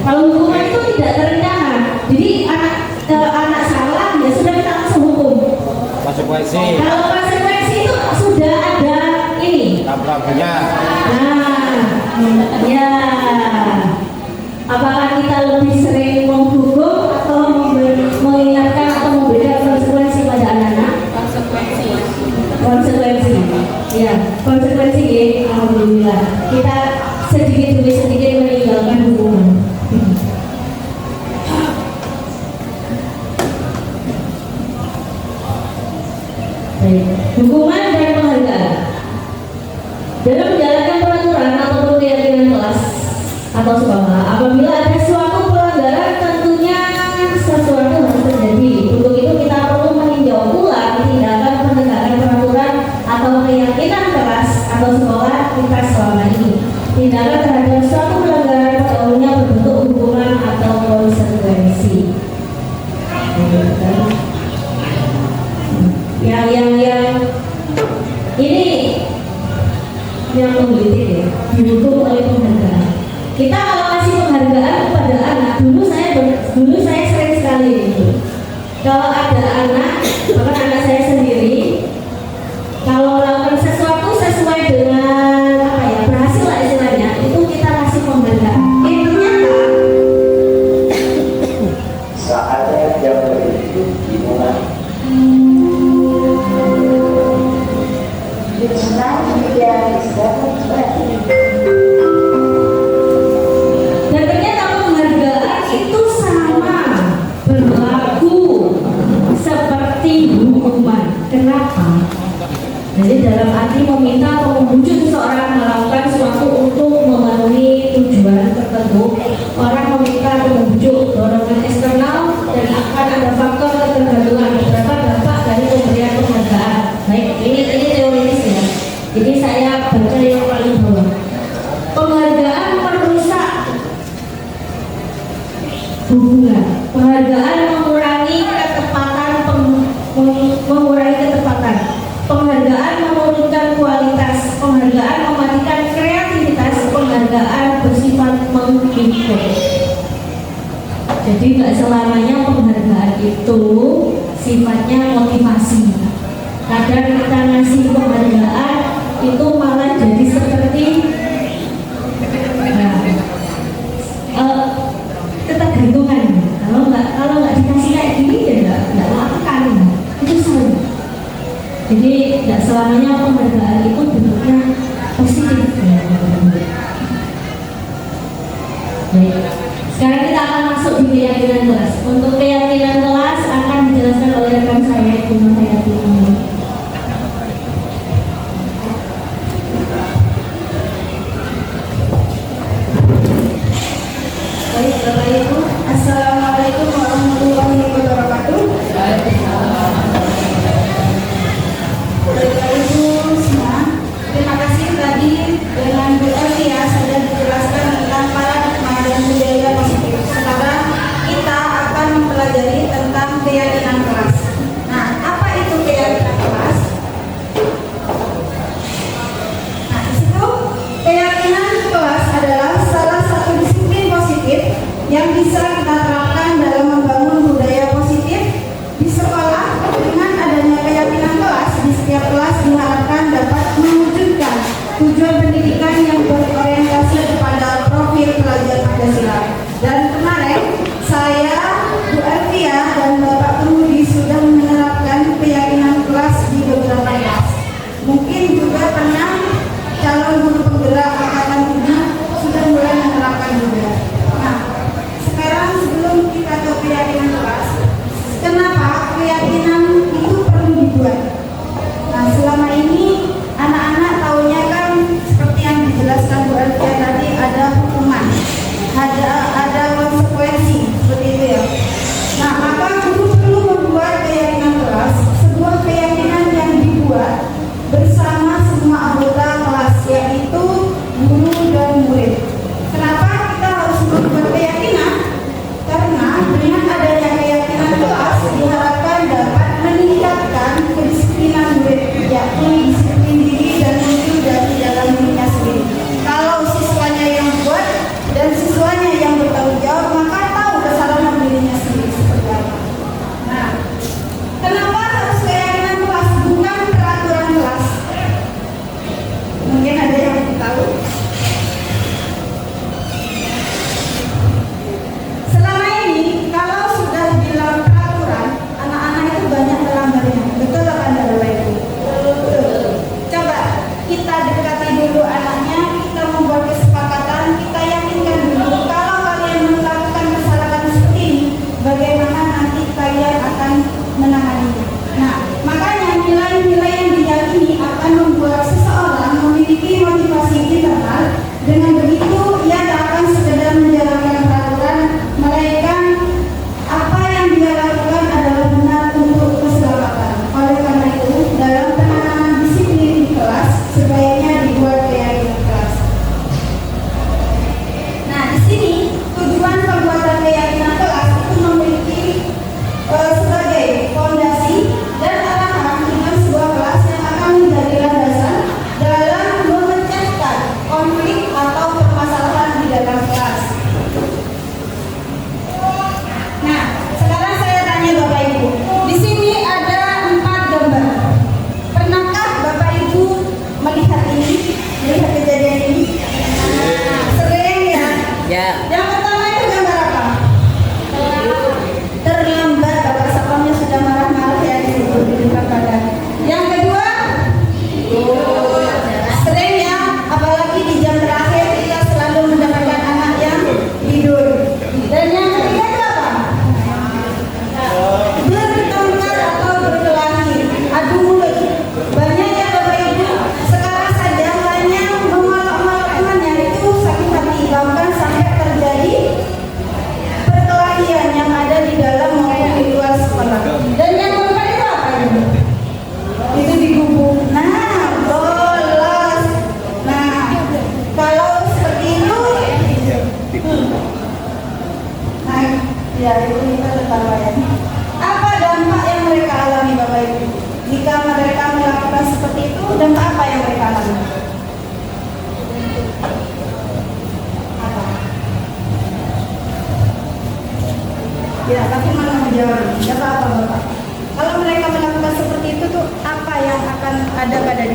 Kalau hukuman itu tidak terencana, jadi anak salah ya sudah kita langsung hukum.
Konsekuensi.
Kalau konsekuensi
punya.
Nah, ya. Apakah kita lebih sering menghukum atau mengingatkan atau memberikan konsekuensi pada anak-anak? Konsekuensi. Ya, konsekuensi ya. Alhamdulillah. Kita sedikit demi sedikit meninggalkan hukuman. Hukuman dan penghargaan dalam menjalankan peraturan ataupun keyakinan kelas atau sekolah. Apabila ada suatu pelanggaran, tentunya sesuatu harus terjadi. Untuk itu kita perlu meninjau ulang tindakan penegakan peraturan atau keyakinan kelas atau sekolah kita selama ini. Tindakan terhadap suatu pelanggaran pada umumnya berbentuk hukuman atau konsekuensi. Yang ini yang menggelitik ya, dihukum oleh penghargaan. Kita kalau kasih penghargaan kepada anak, dulu saya sering sekali itu. Kalau ada anak, bahkan anak saya sendiri, kalau melakukan sesuatu sesuai dengan berhasil lah istilahnya, itu kita kasih penghargaan. Ternyata
saatnya yang begitu dimulai.
Dan ternyata penghargaan itu sama berlaku seperti hukuman. Kenapa? Jadi dalam arti meminta atau membujuk seseorang melakukan sesuatu untuk memenuhi tujuan tertentu. Orang meminta atau membujuk dorongan eksternal dan akan ada faktor ketergantungan. Beberapa dampak dari pemberian penghargaan. Baik, ini teoritis ya. Jadi saya baca yang paling bawah. Penghargaan merusak hubungan. Penghargaan mengurangi ketepatan. Penghargaan menurunkan kualitas. Penghargaan mematikan kreativitas. Penghargaan bersifat mengikut. Jadi nggak selamanya penghargaan itu sifatnya motivasi. Kadang kita ngasih penghargaan itu malah jadi seperti ketergantungan. Kalau nggak dikasih kayak gini ya nggak lakukan. Itu salah. Jadi nggak selamanya penghargaan itu bentuknya positif. Baik. Sekarang kita akan masuk di keyakinan kelas. Untuk keyakinan kelas akan dijelaskan oleh rekan saya Ibu Nurhayati. Baik, Bapak Ibu, Assalamualaikum warahmatullahi wabarakatuh. Bapak Ibu semua, terima kasih tadi dengan Bu Elia sudah dijelaskan tentang paradigma dan budaya positif. Sekarang kita akan mempelajari tentang keyakinan kelas. Nah, apa itu keyakinan kelas? Nah, di situ keyakinan kelas adalah salah satu disiplin positif yang bisa kita terapkan dalam membangun budaya positif di sekolah. Dengan adanya keyakinan kelas, di setiap kelas diharapkan dapat mewujudkan tujuan pendidikan yang berorientasi kepada profil pelajar Pancasila. Dan kemarin saya, Bu Elvia dan Bapak Kemudi sudah menerapkan keyakinan kelas di beberapa kelas. Mungkin juga pernah calon guru penggerak angkatan 7 sudah mulai menerapkan juga. Nah, sekarang sebelum kita ke keyakinan kelas, kenapa keyakinan itu perlu dibuat? Nah, selama ini anak-anak taunya kan seperti yang dijelaskan Bu Elvia tadi, ada hukuman, ada konsekuensi, seperti itu ya. Nah, maka guru perlu membuat keyakinan kelas, sebuah keyakinan yang dibuat bersama semua anggota kelas, yaitu guru dan murid. Kenapa kita harus membuat keyakinan? Karena dengan adanya keyakinan kelas diharapkan dapat meningkatkan kedisiplinan murid, yakni disiplin diri dan muncul dari dalam dirinya sendiri. Kalau siswanya yang buat dan siswanya yang bertanggung jawab, maka tahu kesalahan dirinya sendiri seperti apa. Nah, kenapa harus keyakinan kelas bukan peraturan kelas? Mungkin ada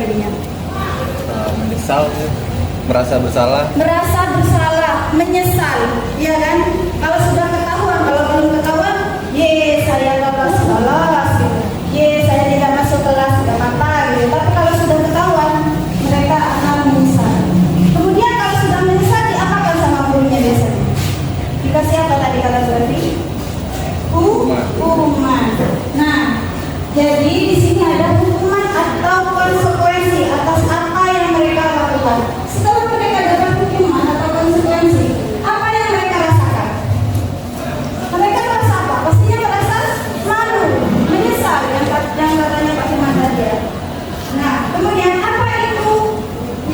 dirinya?
Menyesal, merasa bersalah.
Merasa bersalah, menyesal, ya kan? Kalau sudah ketahuan, kalau belum ketahuan, ye saya lolos, gitu. Ye saya tidak masuk kelas, tidak apa-apa, gitu. Tapi kalau sudah ketahuan, mereka akan menyesal. Kemudian kalau sudah menyesal, diapakan sama gurunya biasanya? Dikasih apa tadi kata berarti? Hukuman. Nah, jadi di sini ada hukuman atau konsekuensi atas apa yang mereka lakukan. Setelah mereka dapat hukuman atau konsekuensi, apa yang mereka rasakan? Mereka merasa apa? Pastinya merasa malu, menyesal, yang katanya Pak Firman tadi ya. Nah, kemudian apa itu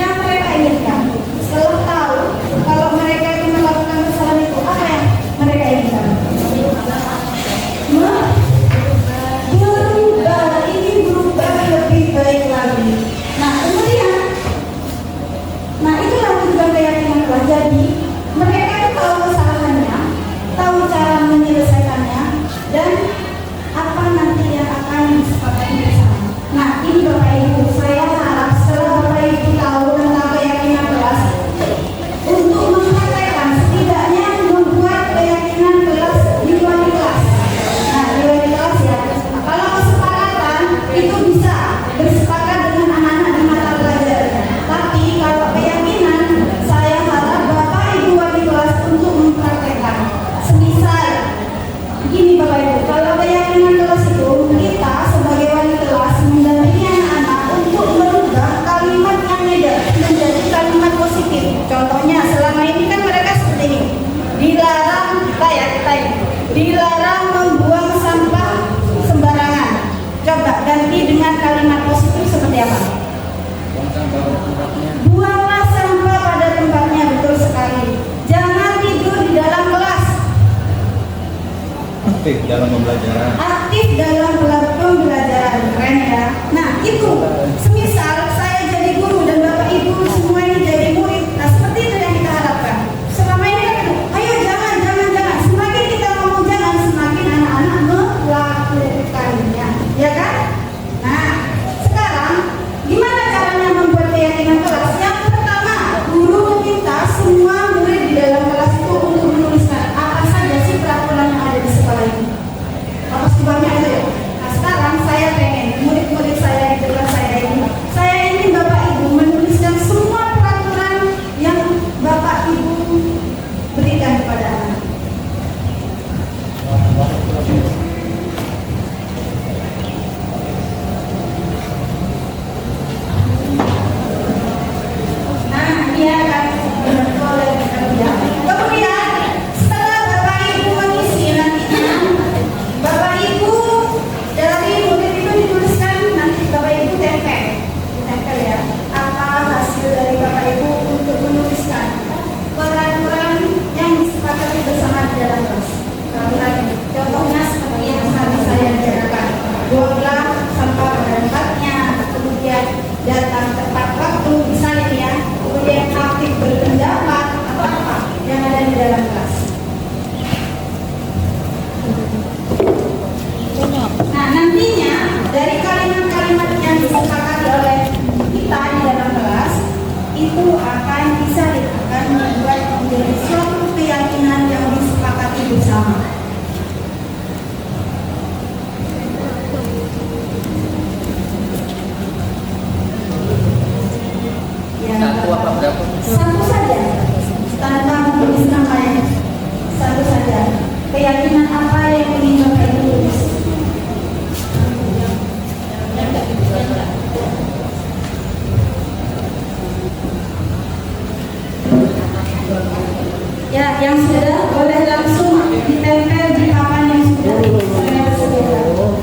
yang mereka inginkan? Setelah tahu kalau mereka itu melakukan kesalahan itu, apa yang mereka inginkan? Berubah lebih baik lagi. Nah, kemudian, itulah tujuan keyakinan Allah. Jadi mereka itu tahu kesalahannya, tahu cara menyelesaikannya, dan apa nanti yang akan disepakati bersama. Nah, ini Bapak Ibu, saya harap setelah Bapak Ibu tahu tentang keyakinan kelas, untuk mempraktekkan, setidaknya membuat keyakinan kelas di luar kelas. Nah, di luar kelas ya. Kalau kesepakatan itu bisa bersepakat dengan anak-anak di mata pelajaran. Tapi kalau keyakinan, saya harap Bapak Ibu wali kelas untuk mempraktekkan. Semisal, begini Bapak Ibu, kalau keyakinan kelas itu kita sebagai wali kelas mendampingi anak-anak untuk merubah kalimat yang negatif menjadi kalimat positif. Contohnya, selama ini kan mereka seperti ini. Dilarang, dilarang membuang sampah sembarangan. Coba ganti dengan kalimat positif seperti apa? Buanglah sampah pada tempatnya, betul sekali. Jangan tidur di dalam kelas.
Aktif dalam pembelajaran.
Aktif dalam pembelajaran, keren ya. Nah, itu semisal saya jadi guru dan Bapak Ibu semua ini jadi murid. Nah, seperti itu yang kita harapkan. Selama ini kan, ayo jangan. Semakin kita ngomong jangan, semakin anak-anak melakukannya, ya kan? Nah, sekarang gimana caranya membuat keyakinan kelas? Yang pertama, guru meminta semua murid di dalam kelas itu untuk menuliskan apa saja sih peraturan yang ada di sekolah ini. Apa sih banyak itu ya? Nah, sekarang saya pengen murid-murid saya di kelas saya ingin Bapak Ibu menuliskan semua peraturan yang Bapak Ibu berikan kepada anak. Kemudian setelah Bapak Ibu mengisi nantinya, Bapak Ibu dari murid itu dituliskan, nanti Bapak Ibu tempel ya, apa hasil dari Bapak Ibu untuk menuliskan peraturan yang disepakati bersama di dalam kelas. Contohnya seperti yang tadi saya bicarakan, buanglah sampah pada tempatnya, kemudian datang tepat waktu, misalnya ya, kemudian aktif berpendapat, apa yang ada di dalam kelas. Nah, nantinya dari kalimat-kalimat yang disepakati oleh kita di dalam kelas itu akan bisa akan membuat menjadi suatu keyakinan yang disepakati bersama.
Satu apa berapa?
Satu saja, tanpa menulis namanya. Satu saja. Keyakinan apa yang ingin Bapak Ibu tulis? Ya, yang sudah boleh langsung ditempel di papan yang sudah saya sediakan.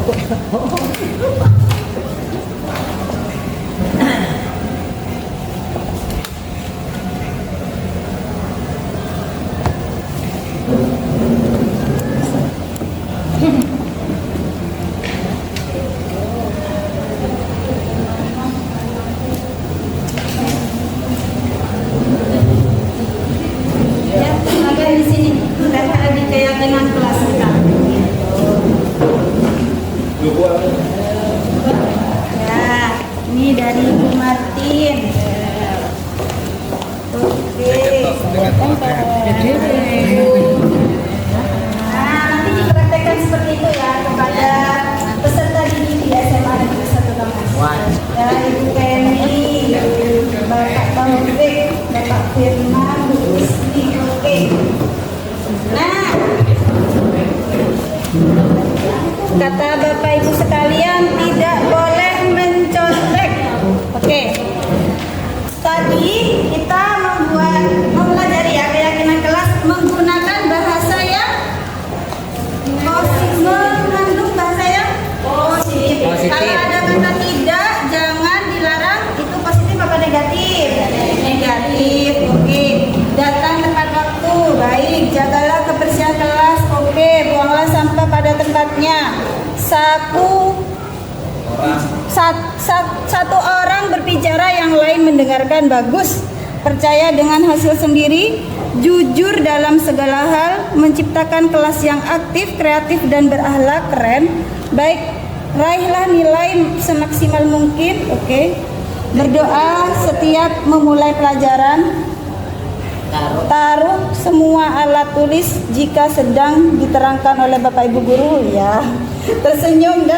Martin. Oke. Nah, nanti dipraktekkan seperti itu ya kepada peserta didik di SMA Negeri 1 Kemas. Ya, Ibu Penny, Bapak Taufik, Bapak Firman, Bu Isti. Oke. Nah, kata Bapak Ibu sekalian, tidak boleh mencontek. Oke. Tadi kita mempelajari ya keyakinan kelas menggunakan bahasa yang mengandung bahasa yang positif. Kalau ada kata tidak, jangan dilarang. Itu positif apa negatif? Negatif. Oke. Datang tepat waktu. Baik. Jagalah kebersihan kelas. Oke. Buanglah sampah pada tempatnya. Satu orang berbicara, yang lain mendengarkan. Bagus. Percaya dengan hasil sendiri, jujur dalam segala hal, menciptakan kelas yang aktif, kreatif, dan berakhlak. Keren. Baik, raihlah nilai semaksimal mungkin. Oke. Berdoa setiap memulai pelajaran. Taruh semua alat tulis jika sedang diterangkan oleh Bapak Ibu guru ya. Tersenyum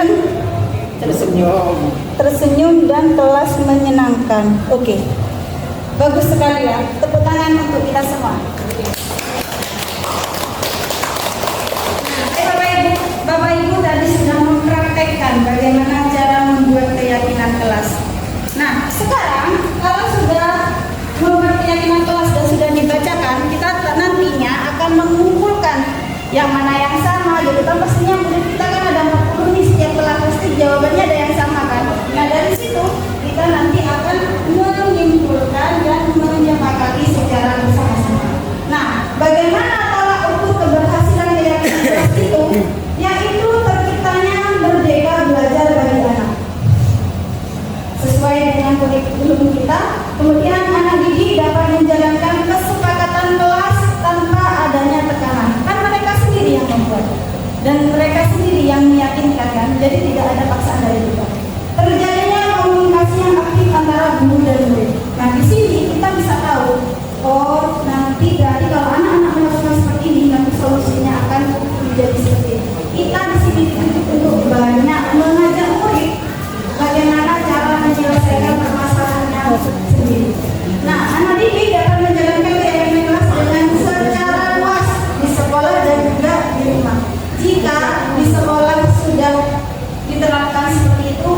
dan kelas menyenangkan. Oke. Bagus sekali ya. Tepuk tangan untuk kita semua. Bapak Ibu tadi sudah mempraktekkan bagaimana cara membuat keyakinan kelas. Nah, sekarang kalau sudah membuat keyakinan kelas dan sudah dibacakan, kita nantinya akan mengumpulkan yang mana yang sama gitu kan. Pastinya murid kita kan ada 40 nih, setiap kelas pasti jawabannya ada yang sama kan. Nah, dari situ kita nanti akan menyimpulkan dan menyepakati secara bersama-sama. Nah, bagaimana tolak ukur keberhasilan keyakinan kelas itu? Yaitu terciptanya Merdeka Belajar bagi anak sesuai dengan kurikulum kita. Kemudian anak didik dapat menjalankan kesepakatan kelas tanpa adanya tekanan. Kan mereka sendiri yang membuat dan mereka sendiri yang meyakinkan kan. Jadi tidak ada paksaan dari kita. Terjadinya komunikasi yang aktif antara guru dan murid. Nah, di sini kita bisa tahu, oh nanti dari kalau anak-anak melakukan seperti ini, nanti solusinya akan menjadi seperti ini. Kita di sini dituntut untuk banyak mengajak murid bagaimana cara menyelesaikan permasalahannya sendiri. Nah, anak didik dapat menjalankan keyakinan kelas dengan secara luas di sekolah dan juga di rumah. Jika di sekolah sudah diterapkan seperti itu,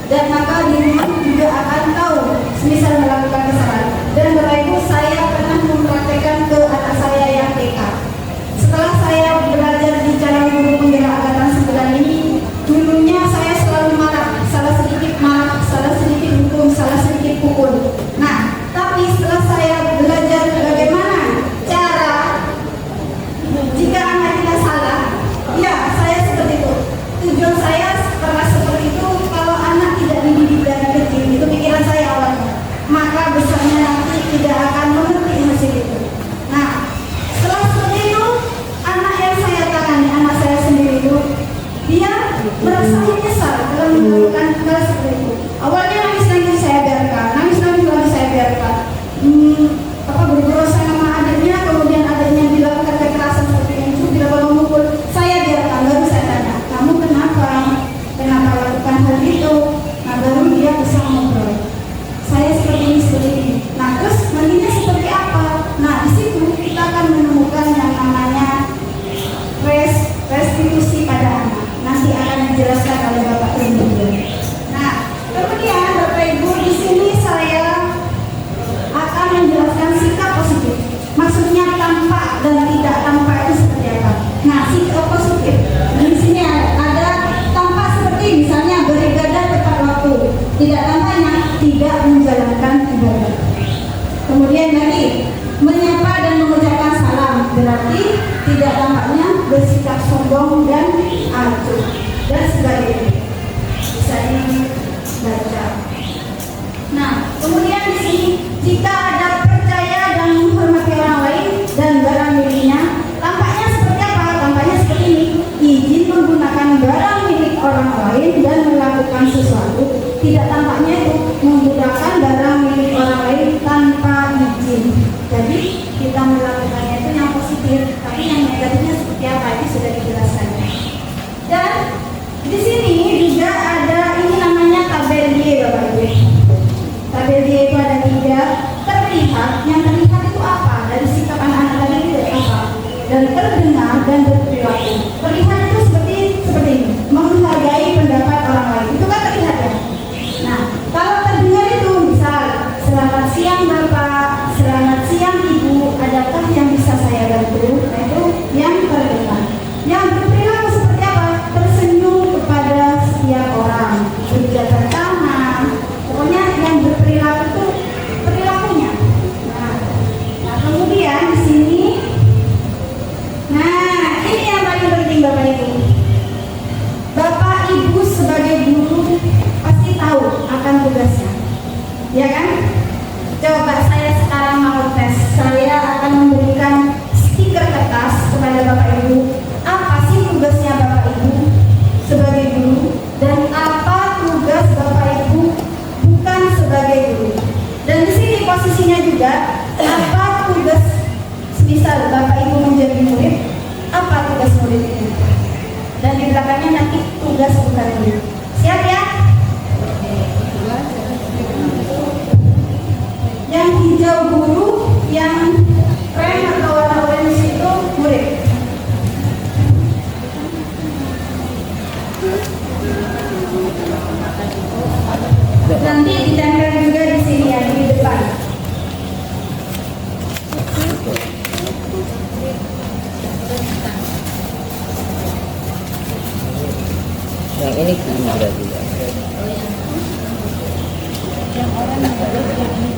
dan maka di rumah juga akan tahu semisal melakukan kesalahan. Dan Bapak Ibu, saya pernah mempraktekkan ke anak saya yang TK. Setelah saya belajar di calon guru penggerak angkatan 9 ini, dulunya saya selalu marah, salah sedikit marah, salah sedikit hukum, salah sedikit pukul. Nah, tapi setelah saya belajar bagaimana cara jika anak kita salah, ya saya seperti itu. Tujuan saya pernah seperti itu. Kalau anak tidak dididik dari kecil, itu pikiran saya awalnya, maka besarnya nanti tidak akan mengerti hasil itu. Nah, setelah seperti itu, anak yang saya tangani, anak saya sendiri itu, dia merasa menyesal dalam melakukan hal seperti itu. Awalnya nangis-nangis saya biarkan, nangis-nangis saya biarkan. Berurusan sama adiknya, kemudian adiknya dilakukan kekerasan seperti itu, dilakukan memukul, saya biarkan. Baru saya tanya, kamu kenapa lakukan hal itu? Nah, baru dia bisa ngobrol. Saya seperti ini. Nah, terus nantinya seperti apa? Nah, di situ kita akan menemukan yang namanya restitusi pada anak. Nanti akan dijelaskan oleh Bapak Ibu. Nah, kemudian Bapak Ibu, di sini saya akan menjelaskan sikap positif. Maksudnya tampak dan tidak tampak itu seperti apa? Nah, sikap positif. Di sini ada tampak seperti misalnya beribadah tepat waktu. Tidak tampaknya tidak menjalankan ibadah. Kemudian lagi menyapa dan mengucapkan salam, berarti tidak tampaknya bersikap sombong dan acuh dan sebagainya. Bisa dibaca. Nah, kemudian di sini jika ada percaya dan menghormati orang lain dan barang miliknya, tampaknya seperti apa? Tampaknya seperti ini. Izin menggunakan barang milik orang lain dan melakukan sesuatu. Tidak tampaknya itu menggunakan terdengar dan berperilaku. Terlihat itu seperti ini, menghargai pendapat orang lain. Itu kan terlihat ya. Nah, kalau terdengar itu misal, selamat siang Bapak, selamat siang Ibu, adakah yang bisa saya bantu? Nah, itu yang terdengar. Yang berperilaku seperti apa? Tersenyum kepada setiap orang, berjabat tangan. Pokoknya yang berperilaku itu perilakunya. Nah, kemudian di sini, nah ini yang paling penting Bapak Ibu. Bapak Ibu sebagai guru pasti tahu akan tugasnya, ya kan? Coba saya sekarang mau tes. Saya akan memberikan stiker kertas kepada Bapak Ibu. Apa sih tugasnya Bapak Ibu sebagai guru dan apa tugas Bapak Ibu bukan sebagai guru? Dan di sini posisinya juga apa tugas, misal Bapak Ibu menjadi murid, apa tugas murid itu? Dan di belakangnya nanti tugas bukan murid. Siap ya? Yang hijau guru, yang krem atau warna orange itu murid. Nanti ditempel juga di sini ya, di depan.
Yang ini berarti ya.
Yang orang yang ini.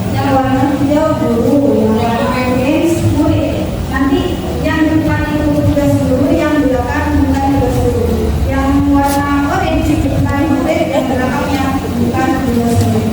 Yang warna hijau guru, yang warna orange murid. Nanti yang depan itu tugas guru, yang belakang bukan tugas guru. Yang warna orange itu bukan murid, yang belakangnya bukan tugas murid.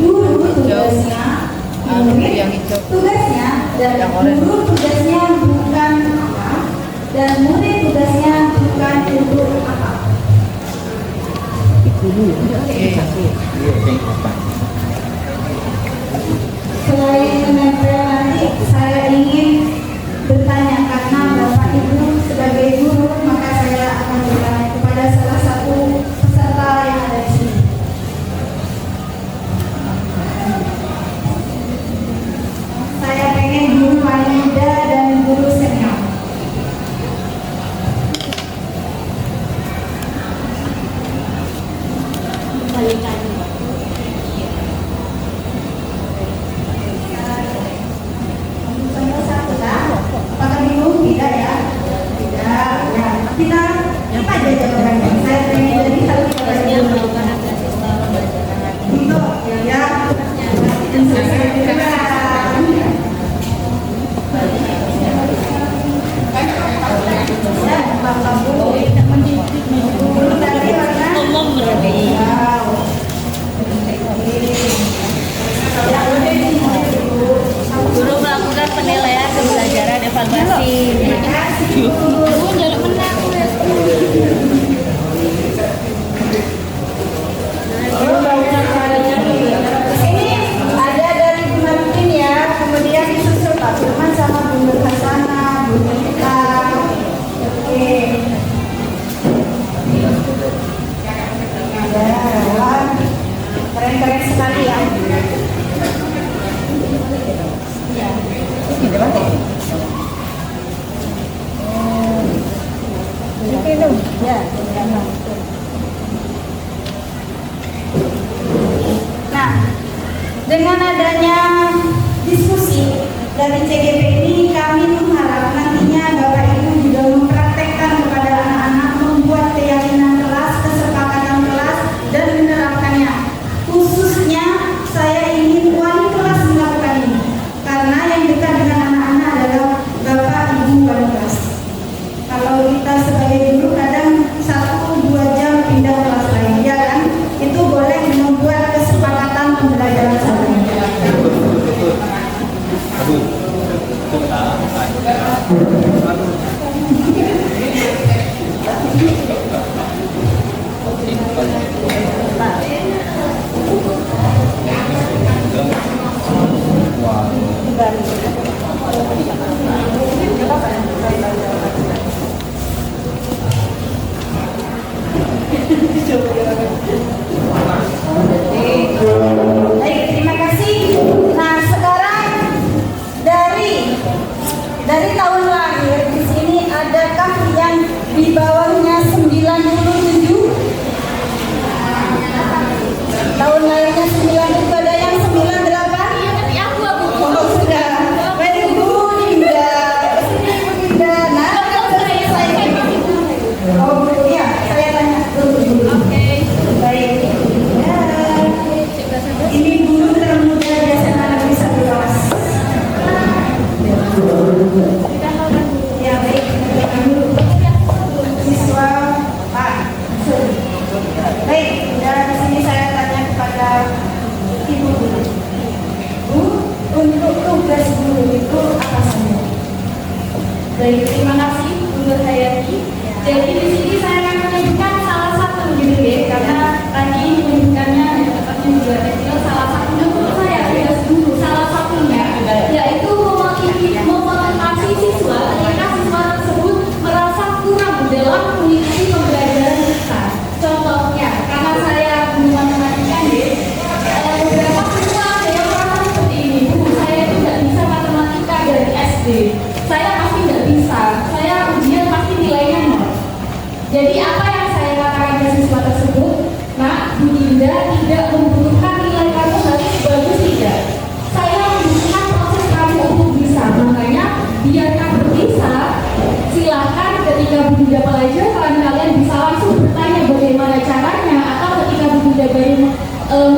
Guru tugasnya dan guru tugasnya bukan apa, dan murid tugasnya bukan untuk apa. Selain menempel nanti saya ingin bertanya, karena Bapak Ibu sebagai guru, maka saya akan bertanya kepada salah satu peserta yang ada di sini. Saya pengen guru paling muda dan guru senior. Sama satu kan? Apakah bingung? Tidak ya? Tidak. Ya, kita apa aja jawabannya? Saya pengen jadi satu jawabannya melakukan untuk ya.
Guru melakukan penilaian pembelajaran evaluasi.
Ini ada dari Bu Martin ya, kemudian disusul Pak Firman sama Bu Nur Hasana, Bu Nita. Oke. Ada, keren-keren sekali ya. Nah, dengan adanya diskusi dari CGP ini, kami mengharap nantinya Bapak Ibu juga mempraktekkan kepada anak-anak, membuat keyakinan kelas, kesepakatan kelas, dan menerapkannya. Khususnya saya ingin wali kelas melakukan ini, karena yang dekat dengan anak-anak adalah Bapak baru. Baik, terima kasih. Nah, sekarang dari tahun lahir di sini adakah yang di bawahnya 97? Tahun lahirnya 97, ada yang 98? Oh, sudah. Baik, Bu Dinda. Nah, selesai. Oh, iya, saya tanya dulu. Oke. Baik. Ya. Ini guru termuda di SMA Negeri 1 Kelas. Ya, baik. Siswa Pak. Baik, dari sini saya tanya kepada Ibu Guru. Bu, untuk tugas guru itu apa saja?
Baik, terima kasih Bu Nurhayati. Jadi di sini saya akan menunjukkan salah satu gitu ya, karena tadi menunjukkannya tepatnya juga kecil. Salah satunya menurut saya tugas guru, salah satunya yaitu memotivasi siswa ketika siswa tersebut merasa kurang dalam mengikuti pembelajaran kita. Contohnya, karena saya guru matematika beberapa siswa ada yang merasa seperti ini, Bu, saya tidak bisa matematika dari SD. Saya pasti tidak bisa, saya ujian pasti nilainya nol. Jadi apa yang saya katakan ke siswa tersebut? Nah, Bu Dinda tidak membutuhkan nilai kamu harus bagus, tidak. Saya membutuhkan proses kamu untuk bisa. Makanya biarkan bisa. Silahkan ketika Bu Dinda pelajaran kalian bisa langsung bertanya bagaimana caranya, atau ketika Bu Dinda baru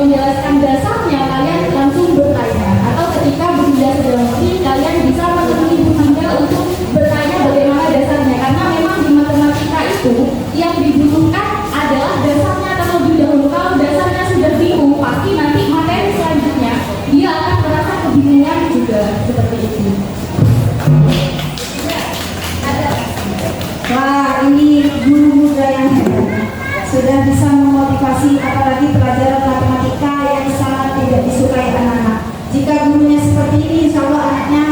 menjelaskan dasarnya kalian langsung bertanya, atau ketika Bu Dinda sudah ngerti kalian bisa menemui Bu Dinda untuk bertanya bagaimana dasarnya, karena memang di matematika itu yang dibutuhkan adalah dasarnya terlebih dahulu. Kalau dasarnya sudah bingung, pasti nanti materi selanjutnya dia akan merasa kebingungan juga, seperti itu.
Wah, ini guru muda yang hebat. Sudah bisa memotivasi apalagi pelajaran matematika yang sangat tidak disukai anak-anak. Jika gurunya seperti ini, insya Allah anaknya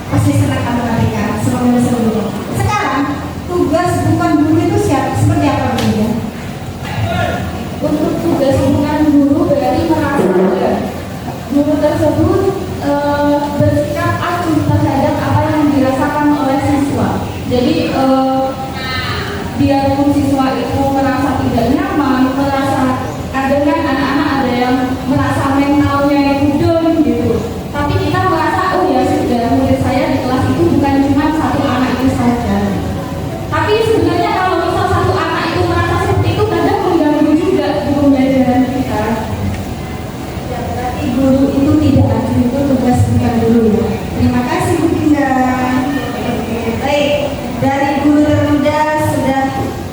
pasti senang matematika. Semoga seluruhnya. Sekarang tugas bukan guru itu seperti apa Bu?
Untuk tugas bukan guru berarti merasa guru tersebut bersikap acuh terhadap apa yang dirasakan oleh siswa. Jadi biarpun siswa itu merasa tidak nyaman, merasa ada kan anak-anak ada yang merasa mentalnya itu down gitu. Tapi kita merasa oh ya sudah, murid saya di kelas itu bukan cuma satu anak itu saja. Tapi sebenarnya kalau misal satu anak itu merasa seperti itu kadang mengganggu juga di pembelajaran kita.
Ya, berarti guru itu tidak acuh, itu tugas bukan guru ya. Terima kasih Bu Dinda. Baik, dari guru termuda sudah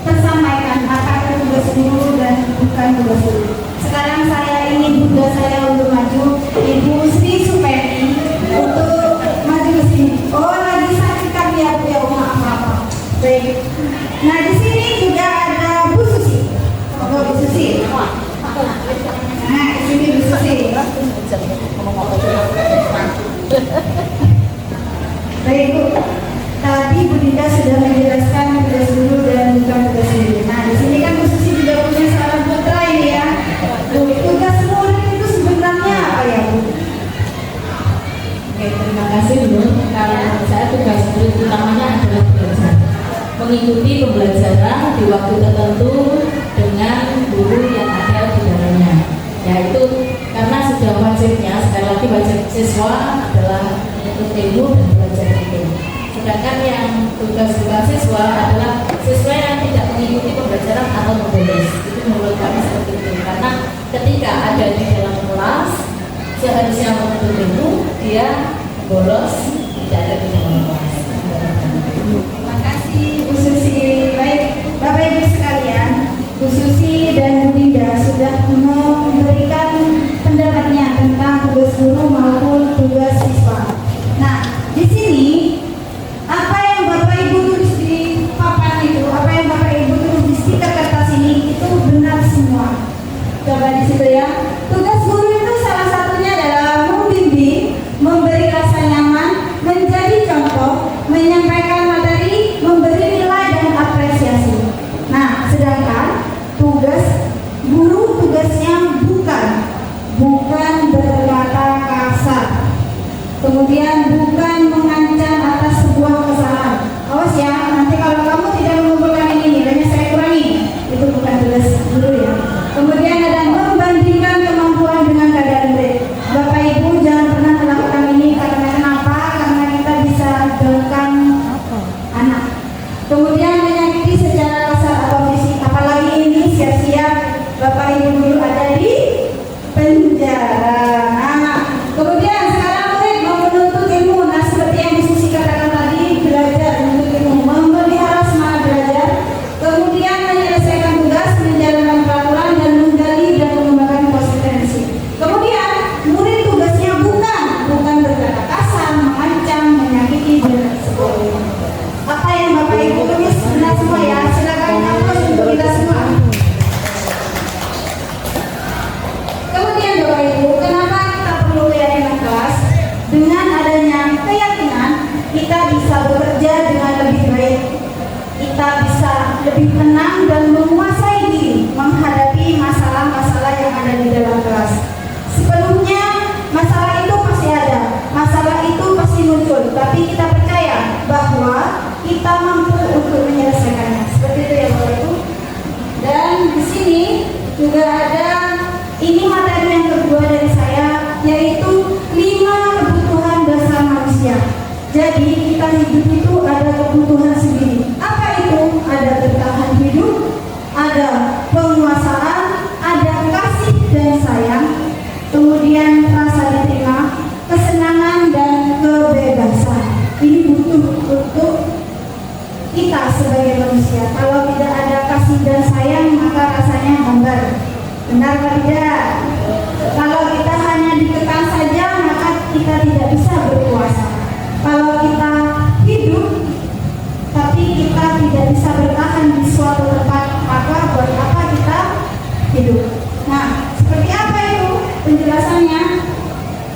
tersampaikan apa tugas guru dan bukan tugas guru. Sekarang saya ingin Bunda saya untuk maju, Ibu Sri Supeni untuk maju ke sini. Oh, lagi sakit kami ya Bu ya, maaf. Baik. Nah, di sini juga ada Bu Susi. Oh, Bu Susi. Nah, di sini Bu Susi. Baik Bu, tadi Bu Dinda sudah menjelaskan tugas guru dan bukan tugas guru. Nah, di sini kan Bu Susi juga punya seorang putra ini ya. Bu, tugas murid itu sebenarnya apa ya Bu?
Oke, terima kasih Bu. Kalau saya tugas murid utamanya adalah belajar, mengikuti pembelajaran di waktu tertentu dengan guru yang ada di dalamnya. Yaitu karena sudah wajibnya, sekali lagi wajib siswa adalah menuntut ilmu dan belajar itu. Sedangkan yang tugas siswa adalah siswa yang tidak mengikuti pembelajaran atau membolos. Itu menurut kami seperti itu. Karena ketika ada di dalam kelas seharusnya menuntut ilmu, dia bolos, tidak ada di dalam kelas.
Terima kasih Bu Susi. Baik, Bapak Ibu sekalian, Bu Susi dan Bu Dinda sudah memberikan pendapatnya tentang tugas guru maupun tugas siswa. Nah, di sini apa yang Bapak Ibu tulis di papan itu, apa yang Bapak Ibu tulis di stiker kertas ini itu benar semua. Coba di situ ya. Tugas guru itu salah satunya adalah membimbing, memberi rasa nyaman Kemudian bukan mengancam atas sebuah kesalahan. Awas ya, nanti kalau kamu tidak mengumpulkan ini nilainya saya kurangi. Itu bukan tugas guru ya. Kemudian ada membandingkan kemampuan dengan keadaan murid. Bapak Ibu jangan pernah melakukan ini karena kenapa? Karena kita bisa jauhkan anak. Kemudian menyakiti secara kasar atau fisik. Apalagi ini siap-siap Bapak Ibu dulu ada di penjara. Nah, kemudian sekarang murid mau menuntut ilmu. Nah, seperti yang Bu Susi katakan tadi, belajar menuntut ilmu, memelihara semangat belajar, kemudian menyelesaikan tugas, menjalankan peraturan dan menggali dan mengembangkan kompetensi. Kemudian murid tugasnya bukan berkata kasar, mengancam, menyakiti dan sebagainya. Apa yang Bapak Ibu tulis benar semua ya? Silakan hapus untuk kita semua. Kemudian Bapak Ibu, kenapa kita perlu keyakinan kelas? Dengan adanya keyakinan, kita bisa bekerja dengan lebih baik. Kita bisa lebih tenang dan menguasai diri menghadapi masalah-masalah yang ada di dalam kelas. Sepenuhnya masalah itu pasti ada, masalah itu pasti muncul, tapi kita percaya bahwa kita mampu untuk menyelesaikannya. Seperti itu ya Bapak Ibu. Dan di sini juga ada ini materi yang kedua dari saya, yaitu 5 kebutuhan dasar manusia. Jadi kita hidup itu ada kebutuhan sendiri. Apa itu? Ada bertahan hidup, ada penguasaan, ada kasih dan sayang, kemudian rasa diterima, kesenangan dan kebebasan. Ini butuh untuk kita sebagai manusia. Kalau tidak ada kasih dan sayang, maka rasanya hambar. Benar atau tidak? Kalau kita hanya dikekang saja, maka kita tidak bisa berkuasa. Kalau kita hidup, tapi kita tidak bisa bertahan di suatu tempat, maka buat apa kita hidup? Nah, seperti apa itu penjelasannya?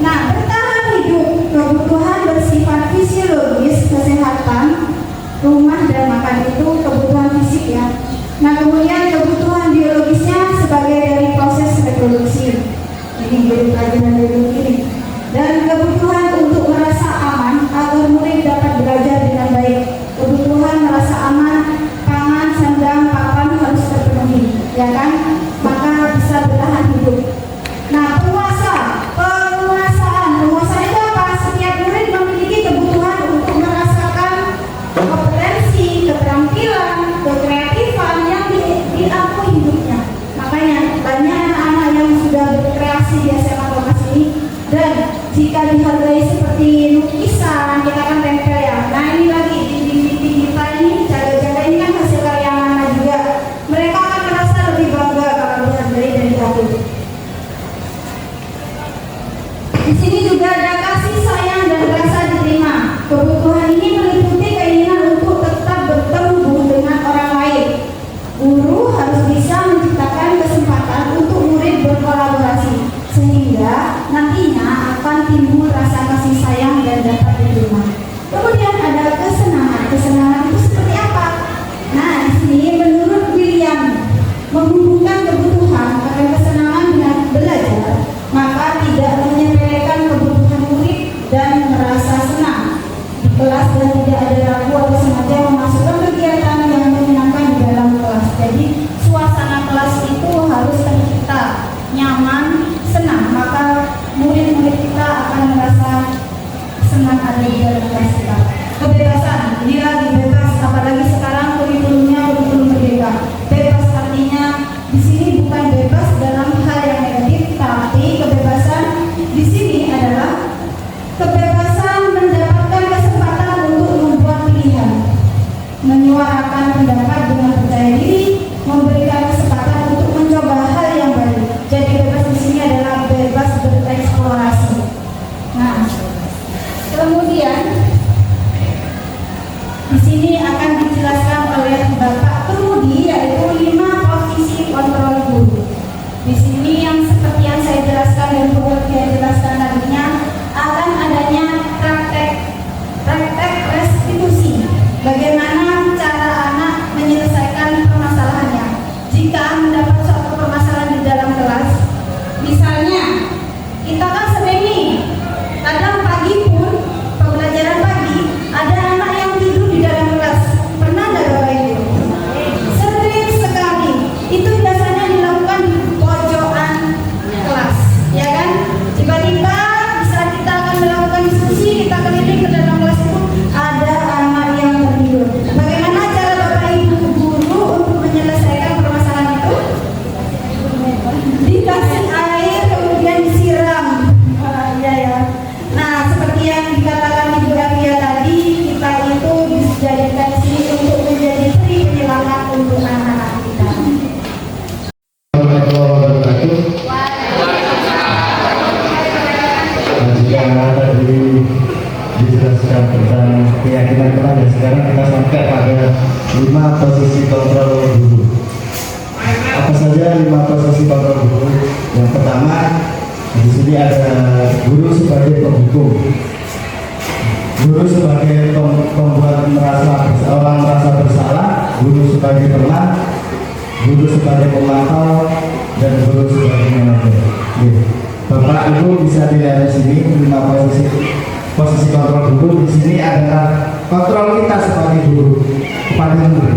Nah, bertahan hidup, kebutuhan bersifat fisiologis, kesehatan, rumah dan makan itu kebutuhan fisik ya. Nah, kemudian kebutuhan biologisnya sebagai dari proses reproduksi. Ini jadi pelajaran biologi ini. Dan kebutuhan untuk merasa aman agar murid dapat belajar dengan baik. Kebutuhan merasa aman, pangan, sandang, papan harus terpenuhi, ya kan? Maka bisa bertahan hidup. Nah, penguasaan itu apa? Setiap murid memiliki kebutuhan untuk merasakan kompetensi, keterampilan, kekreatifan yang diakui hidupnya. Makanya banyak anak-anak yang sudah berkreasi di SMA kelas ini, dan jika dihargai seperti lukisan, kita kan tempel ya. Nah, ini lagi dinding-dinding kita ini, jaga-jaga ini kan hasil karya anak juga. Mereka akan merasa lebih bangga kalau dihargai dan diakui. Di sini juga ada kasih sayang dan rasa diterima. Kebutuhan ini meliputi keinginan untuk tetap bertemu dengan orang lain. Guru harus bisa menciptakan kesempatan untuk murid berkolaborasi, sehingga nantinya akan timbul rasa kasih sayang dan dapat diterima. Kemudian ada kesenangan. Kesenangan itu seperti apa? Nah, di sini menurut William, menghubungkan kebutuhan akan kesenangan dengan belajar, maka tidak menyepelekan kebutuhan murid dan merasa senang di kelas dan tidak ada ragu atau sengaja memasukkan kegiatan yang menyenangkan di dalam kelas. Jadi suasana kelas itu harus tercipta nyaman, senang, maka murid-murid kita akan merasa senang ada di dalam kelas kita. Kebebasan, ini lagi bebas.
dijelaskan tentang keyakinan kita, dan sekarang kita sampai pada 5 posisi kontrol guru. Apa saja 5 posisi kontrol guru? Yang pertama, di sini ada guru sebagai penghukum, guru sebagai pembuat orang merasa bersalah, guru sebagai teman, guru sebagai pemantau, dan guru sebagai manajer. Bapak Ibu bisa dilihat di sini 5 posisi kontrol guru. Di sini adalah kontrol kita sebagai guru kepada murid.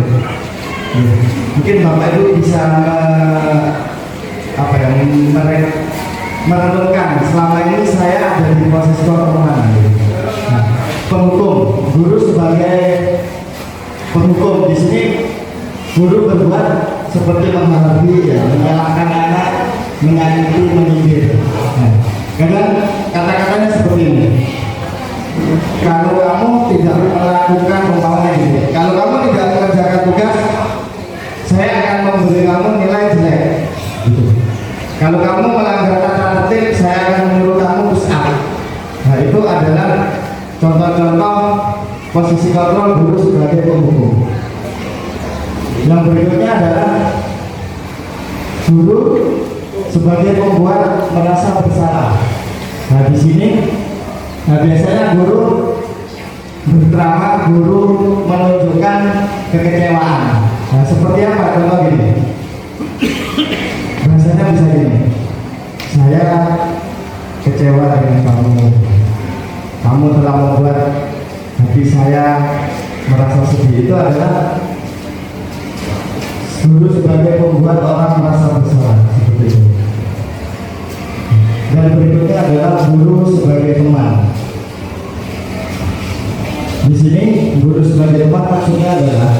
Mungkin Bapak Ibu bisa merenungkan selama ini saya ada di posisi kontrol mana. Penghukum, guru sebagai penghukum. Di sini guru berbuat seperti menghadapi, menyalahkan anak, menyakiti, menyindir. Kadang kata-katanya seperti ini. Kalau kamu tidak melakukan umpamanya ini, kalau kamu tidak mengerjakan tugas, saya akan memberi kamu nilai jelek. Kalau kamu melanggar tata tertib, saya akan menyuruh kamu push up. Nah, itu adalah contoh-contoh posisi kontrol guru sebagai penghukum. Yang berikutnya adalah guru sebagai pembuat merasa bersalah. Nah, di sini biasanya guru berdrama, guru menunjukkan kekecewaan. Nah, seperti apa? Contoh gini, bahasanya bisa gini: saya kecewa dengan kamu telah membuat hati saya merasa sedih. Itu adalah guru sebagai pembuat orang merasa bersalah, seperti itu. Dan berikutnya adalah guru sebagai teman. Di sini guru sebagai teman maksudnya adalah,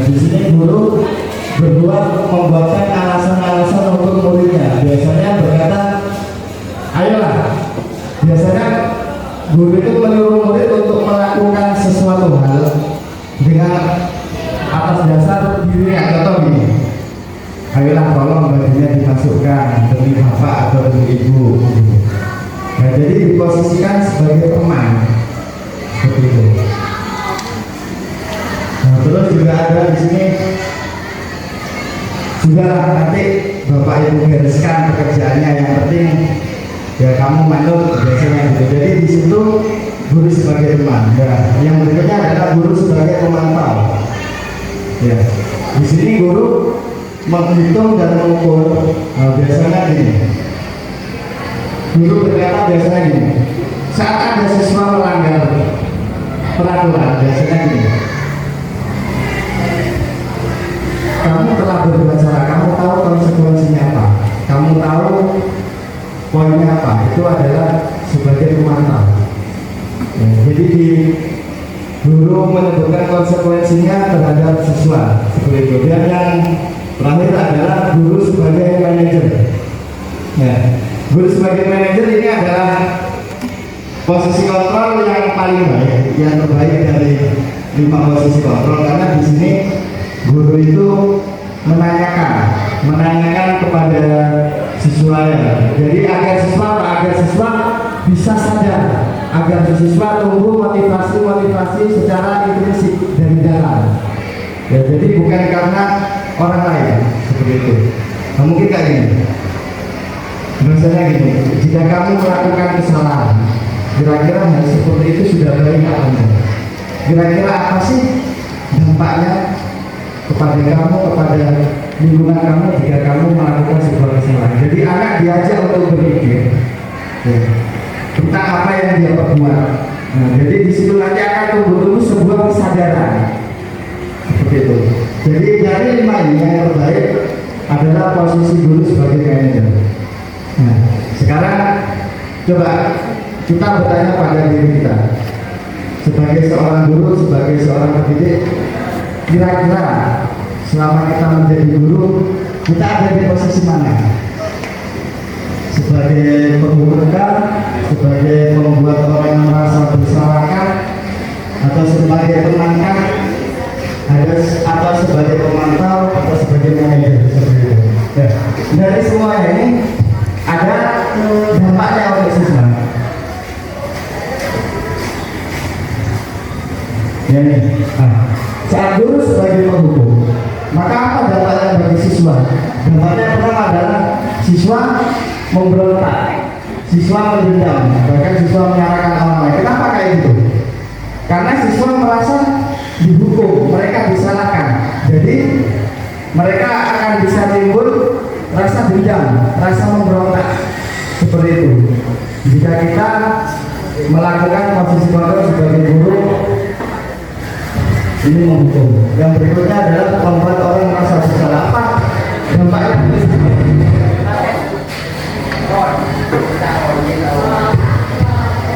di sini guru membuatkan alasan-alasan untuk muridnya. Biasanya berkata, ayolah. Biasanya guru itu menyuruh murid untuk melakukan sesuatu hal dengan atas dasar dirinya. Contoh gini, ayolah tolong bajunya dimasukkan demi bapak atau demi ibu. Nah, jadi diposisikan sebagai teman, seperti itu. Nah, terus juga ada di sini, sudahlah nanti bapak ibu bereskan pekerjaannya, yang penting ya kamu manut, biasanya gitu. Jadi di situ guru sebagai teman. Ya, yang berikutnya adalah guru sebagai pemantau. Ya, di sini guru menghitung dan mengukur. Nah, biasanya gini, guru berkata biasanya gini, saat ada siswa melanggar peraturan, biasanya gini, kamu telah berbuat salah, kamu tahu konsekuensinya apa, kamu tahu poinnya apa. Itu adalah sebagai pemantau. Ya, jadi guru menyebutkan konsekuensinya terhadap siswa, seperti itu. Dan yang terakhir adalah guru sebagai manajer. Ya, guru sebagai manajer ini adalah posisi kontrol yang paling baik, yang terbaik dari 5 posisi kontrol, karena di sini guru itu menanyakan kepada siswa ya. Jadi agar siswa bisa sadar, agar siswa tumbuh motivasi secara intrinsik dari dalam. Ya, jadi bukan karena orang lain, seperti itu. Nah, mungkin kayak gini, misalnya gini, jika kamu melakukan kesalahan, kira-kira hal seperti itu sudah baik apa enggak? Kira-kira apa sih dampaknya kepada kamu, kepada lingkungan kamu jika kamu melakukan sebuah kesalahan? Jadi anak diajak untuk berpikir ya, tentang apa yang dia perbuat. Nah, jadi di situ nanti akan tumbuh sebuah kesadaran, seperti itu. Jadi dari 5 ini yang terbaik adalah posisi guru sebagai manajer. Nah, sekarang coba kita bertanya pada diri kita, sebagai seorang guru, sebagai seorang pendidik, kira-kira selama kita menjadi guru, kita ada di posisi mana? Sebagai penghukum, sebagai pembuat orang yang merasa bersalah, atau sebagai teman, atau sebagai pemantau, atau sebagai manajer, seperti itu. Ya. Dari semua ini ada dampaknya untuk siswa. Dampaknya yang pertama adalah siswa memberontak, siswa mendendam, bahkan siswa menyalahkan orang lain. Kenapa kayak gitu? Karena siswa merasa dihukum, mereka disalahkan. Jadi mereka akan bisa timbul rasa dendam, rasa memberontak seperti itu. Jika kita melakukan posisi kontrol sebagai guru, ini menghukum. Yang berikutnya adalah membuat orang merasa bersalah. Apa dampaknya?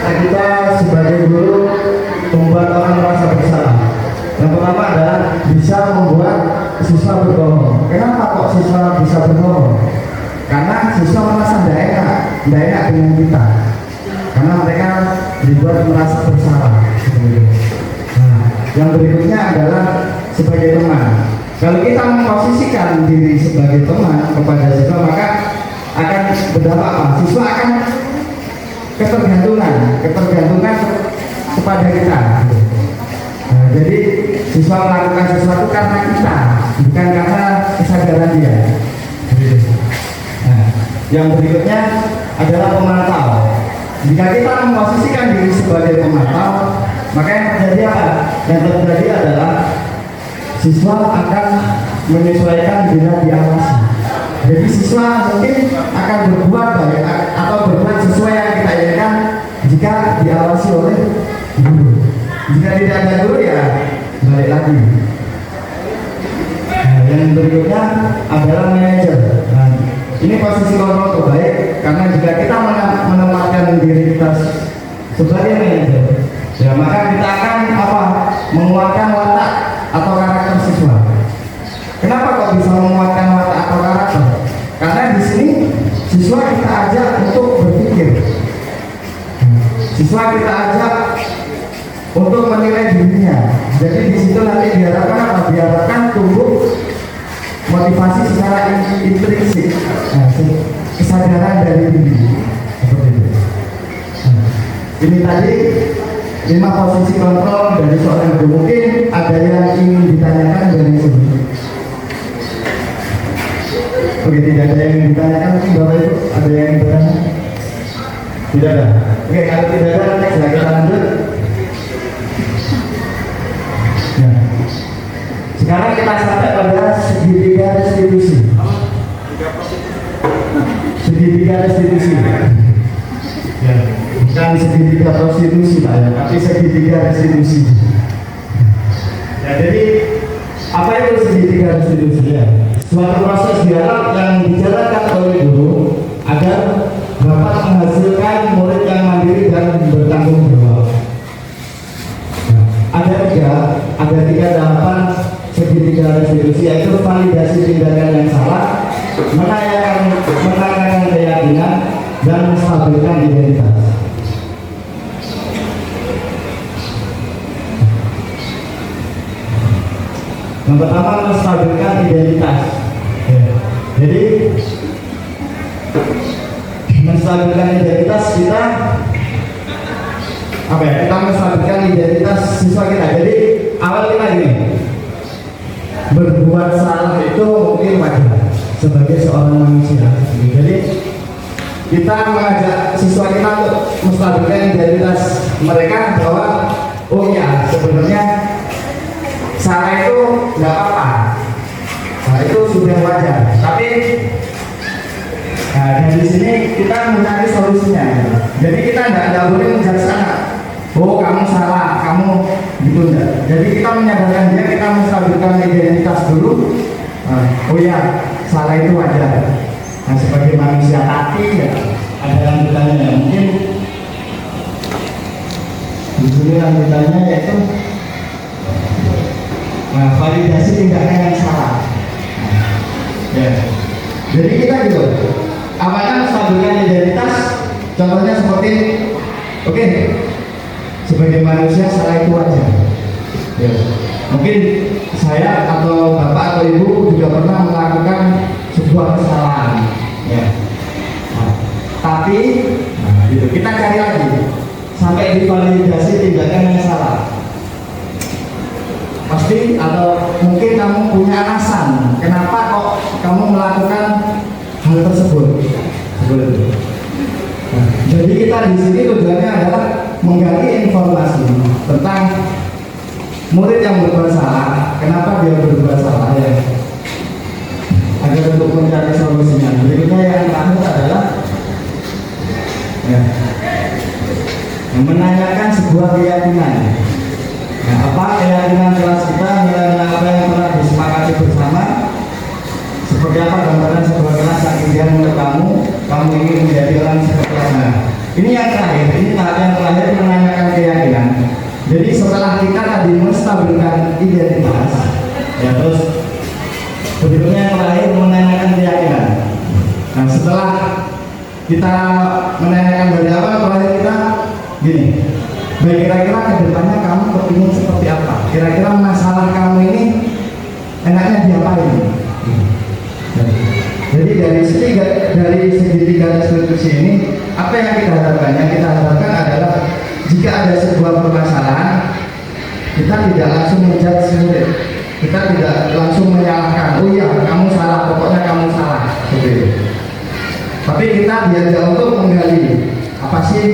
Kita sebagai guru membuat orang merasa bersalah. Yang pertama adalah bisa membuat siswa berbohong. Kenapa kok siswa bisa berbohong? Karena siswa merasa tidak enak dengan kita. Karena mereka dibuat merasa bersalah. Nah, yang berikutnya adalah sebagai teman. Kalau kita memposisikan diri sebagai teman kepada siswa, maka akan berdampak apa? Siswa akan ketergantungan kepada kita. Nah, jadi siswa melakukan sesuatu karena kita, bukan karena kesadaran dia. Nah, yang berikutnya adalah pemantau. Jika kita memposisikan diri sebagai pemantau, maka yang terjadi apa? Yang terjadi adalah siswa akan menyesuaikan bila diawasi. Jadi siswa mungkin akan berbuat baik atau berbuat sesuai yang kita inginkan jika diawasi oleh guru. Jika tidak ada guru ya balik lagi. Nah, yang berikutnya adalah manajer. Nah, ini posisi kontrol terbaik karena jika kita menempatkan diri kita sebagai manajer, ya maka kita akan menguatkan watak atau karakter siswa. Kenapa kok bisa menguatkan watak atau karakter? Karena di sini siswa kita ajak untuk berpikir, siswa kita ajak untuk menilai dirinya. Jadi di situ nanti diharapkan apa? Diharapkan tumbuh motivasi secara intrinsik, kesadaran dari diri. Seperti itu. Ini tadi 5 posisi kontrol dari seorang guru. Mungkin ada yang ingin ditanyakan dari sini. Oke, tidak ada yang ditanyakan, mungkin Bapak Ibu ada yang ingin bertanya? Tidak ada. Oke, kalau tidak ada, silahkan kita lanjut. Ya. Sekarang kita sampai pada segitiga restitusi. Segitiga restitusi. Ya, bukan segitiga prostitusi Pak ya, tapi segitiga restitusi. Ya, jadi apa itu segitiga restitusi ya? Suatu proses dialog yang dijalankan oleh guru agar dapat menghasilkan murid yang mandiri dan bertanggung jawab. Ada tiga tahapan segitiga restitusi, yaitu validasi tindakan yang salah, menanyakan keyakinan, dan menstabilkan identitas. Yang pertama, menstabilkan identitas. Jadi menstabilkan identitas kita kita menstabilkan identitas siswa kita. Jadi awal kita ini berbuat salah itu mungkin wajar sebagai seorang manusia. Jadi kita mengajak siswa kita untuk menstabilkan identitas mereka bahwa oh ya sebenarnya salah itu nggak apa-apa, nah itu sudah wajar. Tapi dari sini kita mencari solusinya. Jadi kita tidak boleh menjudge anak. Oh kamu salah, kamu gitu enggak. Jadi kita menyadarkan dia, kita menstabilkan identitas dulu. Oh ya salah itu wajar. Nah sebagai manusia, tapi ya ada lanjutannya. Mungkin di sini lanjutannya yaitu validasi tindakan yang salah. Ya. Jadi kita gitu. Apakah menstabilkan identitas? Contohnya seperti, oke, sebagai manusia salah itu wajar. Ya. Mungkin saya atau bapak atau ibu juga pernah melakukan sebuah kesalahan. Ya. Tapi, gitu. Kita cari lagi sampai divalidasi tindakan yang salah. Pasti atau mungkin kamu punya alasan kenapa kok kamu melakukan hal tersebut. Nah, jadi kita di sini tujuannya adalah menggali informasi tentang murid yang berbuat salah, kenapa dia berbuat salah ya, agar untuk mencari solusinya. Berikutnya yang terakhir adalah ya, menanyakan sebuah keyakinan. Nah, apa keyakinan kelas kita, nilai-nilai apa yang pernah disepakati bersama, seperti apa gambaran sebuah kelas yang ideal menurut kamu ingin menjadi orang seperti apa. Ini yang terakhir, ini tahap yang terakhir, menanyakan keyakinan. Jadi setelah kita tadi menstabilkan identitas, ya terus berikutnya yang terakhir menanyakan keyakinan. Nah setelah kita menanyakan dari awal, terakhir kita gini, baik kira-kira kedepannya kamu kepingin seperti apa? Kira-kira masalah kamu ini enaknya diapain? Jadi dari segitiga diskusi ini, apa yang kita harapkan? Yang kita harapkan adalah jika ada sebuah permasalahan, kita tidak langsung menjudge murid, kita tidak langsung menyalahkan. Oh iya, kamu salah, pokoknya kamu salah. Gitu. Tapi kita diajak untuk menggali apa sih,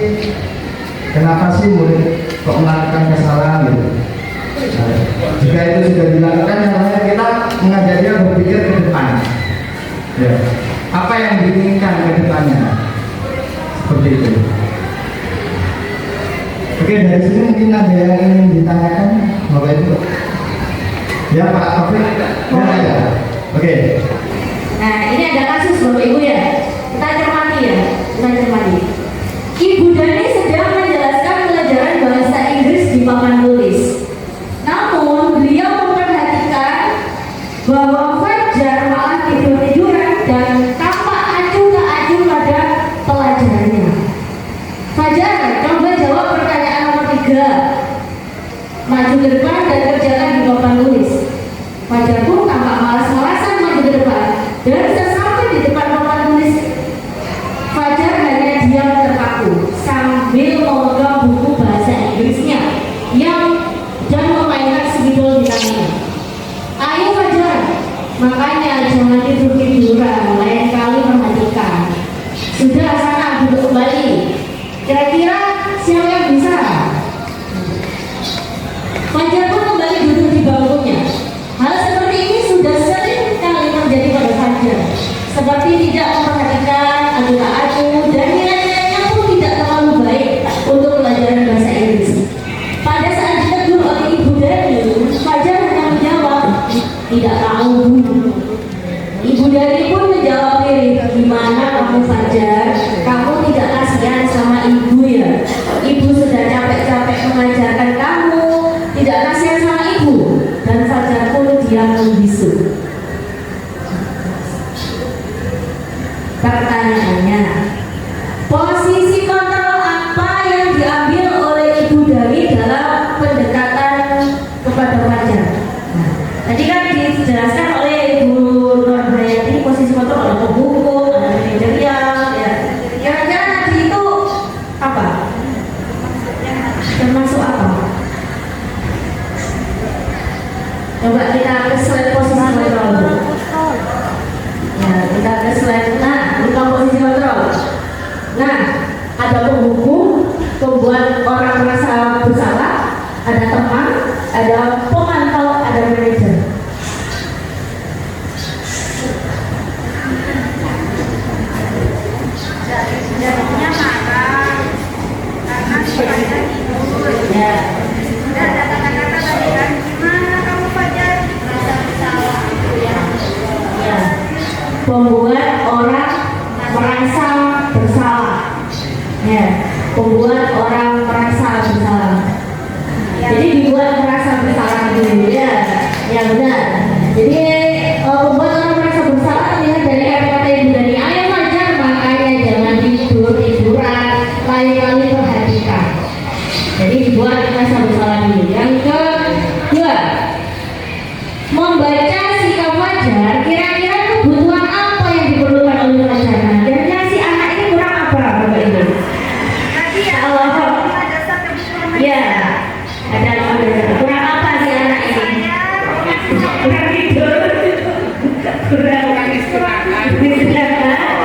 kenapa sih murid kok melakukan kesalahan gitu. Nah, jika itu sudah dilakukan, yang kita mengajak dia berpikir ke depan. Ya. Apa yang diinginkan ke depannya? Seperti itu. Oke, dari sini mungkin ada yang ingin ditanyakan, Bapak Ibu. Ya Pak Taufik, ya. Oke.
Nah, ini ada kasus Bapak Ibu ya. Kita cermati ya, kita cermati. Ibu Dani sedang menjelaskan pelajaran bahasa Inggris di papan tulis. Namun beliau memperhatikan bahwa Fajar malah tidur-tiduran dan tampak acuh tak acuh pada pelajarannya. Fajar, coba jawab pertanyaan nomor 3. Maju ke depan dan kerjakan di papan tulis. Fajar pun tampak malas-malasan maju ke depan. Dan sesampai di depan papan tulis, Fajar hanya diam terpaku sambil memegang buku bahasa Inggrisnya dan memainkan spidol di tangannya. Ayo Fajar, makanya jangan tidur-tiduran, lain kali perhatikan. Sudah, sana duduk kembali. Kira-kira siapa yang bisa? Fajar pun kembali duduk di bangkunya. Hal seperti ini sudah sering kali terjadi pada Fajar. Seperti tidak memperhatikan, acuh-acuh, dan nilai-nilainya pun tidak terlalu baik untuk pelajaran bahasa Inggris. Pada saat ditegur oleh Ibu Dani, Fajar hanya menjawab, tidak tahu. Ibu Dani pun menjawab mirip, gimana kamu Fajar? Kamu tidak kasihan sama ibu ya? Ibu sudah capek-capek mengajarkan kamu, tidak kasihan sama ibu. Dan Fajar pun diam membisu. Pertanyaannya, posisi kontrol apa yang diambil oleh Ibu Dani dalam pendekatan kepada Fajar? Nah, tadi kan dijelaskan oleh Ibu Nurhayati, posisi kontrol ada pembuku, ada manajerial, ya. Kira-kira tadi itu apa? Termasuk apa? Coba kita ke slide posisi kontrol. Ya, kita ke slide. Nah, bukan posisi kontrol. Nah, ada penghukum, pembuat orang merasa bersalah, ada teman, ada pemantau, ada manajer.
Jadinya marah karena supaya tidur.
Ya.
Sudah ada kata-kata tadi kan, gimana kamu Fajar? Merasa bersalah.
Ya. Pembuat orang merasa bersalah. Ya. Pembuat orang merasa bersalah. Jadi dibuat merasa bersalah dulu ya. Ya benar. Jadi pembuat orang merasa bersalah terlihat dari kata-kata Ibu Dani. Ayo Fajar, makanya jangan tidur-tiduran, kali-kali perhatikan. Jadi dibuat merasa bersalah dulu. Yang kedua, membaca sikap Fajar, kira-kira kebutuhan apa yang diperlukan oleh Fajar? Kira-kira si anak ini kurang apa, Bapak Ibu?
Tadi ya, ada satu kebutuhan.
Ya, ada kurang apa si anak ini? Kurang tidur, kurang istirahat.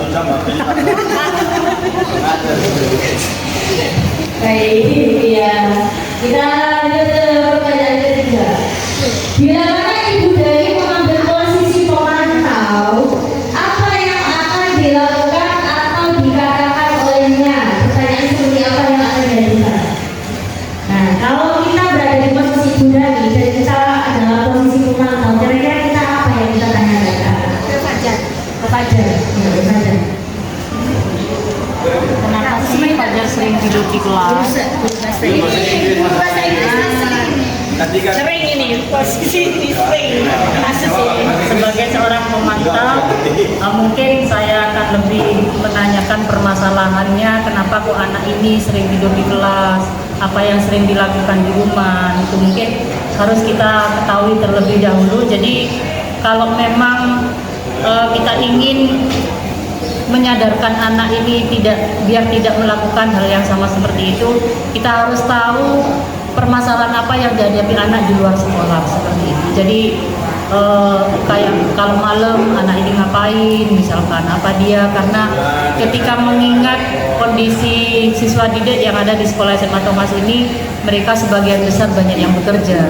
1 jam habis.
Baik, ya. Kita lanjut ke pertanyaan ketiga. Bila mana Ibu Dari mengambil posisi pemantau, apa yang akan dilakukan atau dikatakan olehnya? Pertanyaan seperti apa yang akan dilakukan? Nah, kalau kita berada di posisi Ibu Dari dan kita adalah posisi pemantau, kira-kira kita apa yang kita tanyakan?
Ke Fajar.
Ke Fajar. Ya, ke Fajar.
Kenapa sih Fajar sering tidur di kelas?
Bahasa Inggris
Sering ini, posisi ini sering. Kasus ini sebagai seorang pemantau, mungkin saya akan lebih menanyakan permasalahannya, kenapa kok anak ini sering tidur di kelas, apa yang sering dilakukan di rumah, itu mungkin harus kita ketahui terlebih dahulu. Jadi kalau memang kita ingin menyadarkan anak ini biar tidak melakukan hal yang sama seperti itu, kita harus tahu permasalahan apa yang dihadapi anak di luar sekolah seperti itu. Jadi kayak kalau malam anak ini ngapain, misalkan apa dia, karena ketika mengingat kondisi siswa didik yang ada di sekolah SMA Thomas ini, mereka sebagian besar banyak yang bekerja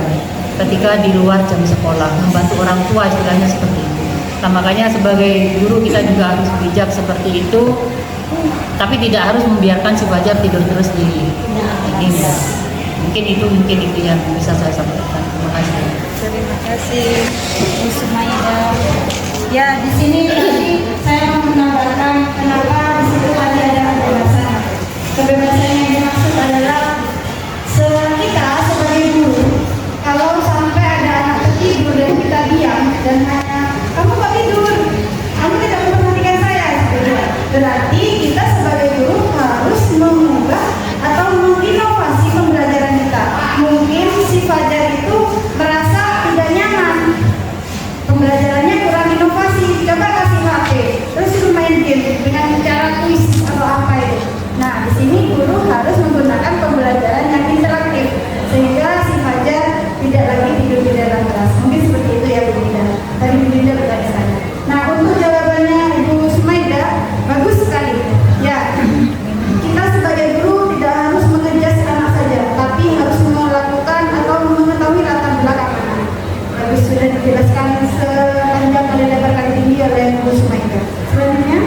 ketika di luar jam sekolah, membantu orang tua istilahnya seperti itu. Nah, makanya sebagai guru kita juga harus bijak seperti itu, tapi tidak harus membiarkan si Fajar tidur terus di ini. Mungkin itu yang bisa saya sampaikan. Terima kasih.
Terima kasih Bu Sumaida. Ya, di sini tadi saya mau menambahkan kenapa di situ tadi ada kebebasan. Kebebasan yang dimaksud adalah kita sebagai guru, kalau sampai ada anak tertidur dan kita diam dan hanya kamu kok tidur, kamu tidak memperhatikan saya, berarti kita sebagai guru harus mengubah atau menginovasi pembelajaran kita. Mungkin si Fajar itu merasa tidak nyaman, pembelajarannya kurang inovasi, coba kasih HP, terus suruh main game dengan cara kuis atau apa itu. Nah, di sini guru harus menggunakan pembelajaran yang interaktif sehingga si Fajar tidak lagi tidur di dalam kelas. Mungkin seperti itu ya Bu Dinda. Tadi Bu Dinda bertanya saya. Nah, untuk jawabannya Ibu Sumaida bagus sekali. Ya, kita sebagai guru tidak harus mengejas anak saja, tapi harus melakukan atau mengetahui latar belakang anak. Bagus, sudah dijelaskan sepanjang kali lebar kali tinggi oleh Bu Sumaida. Selanjutnya.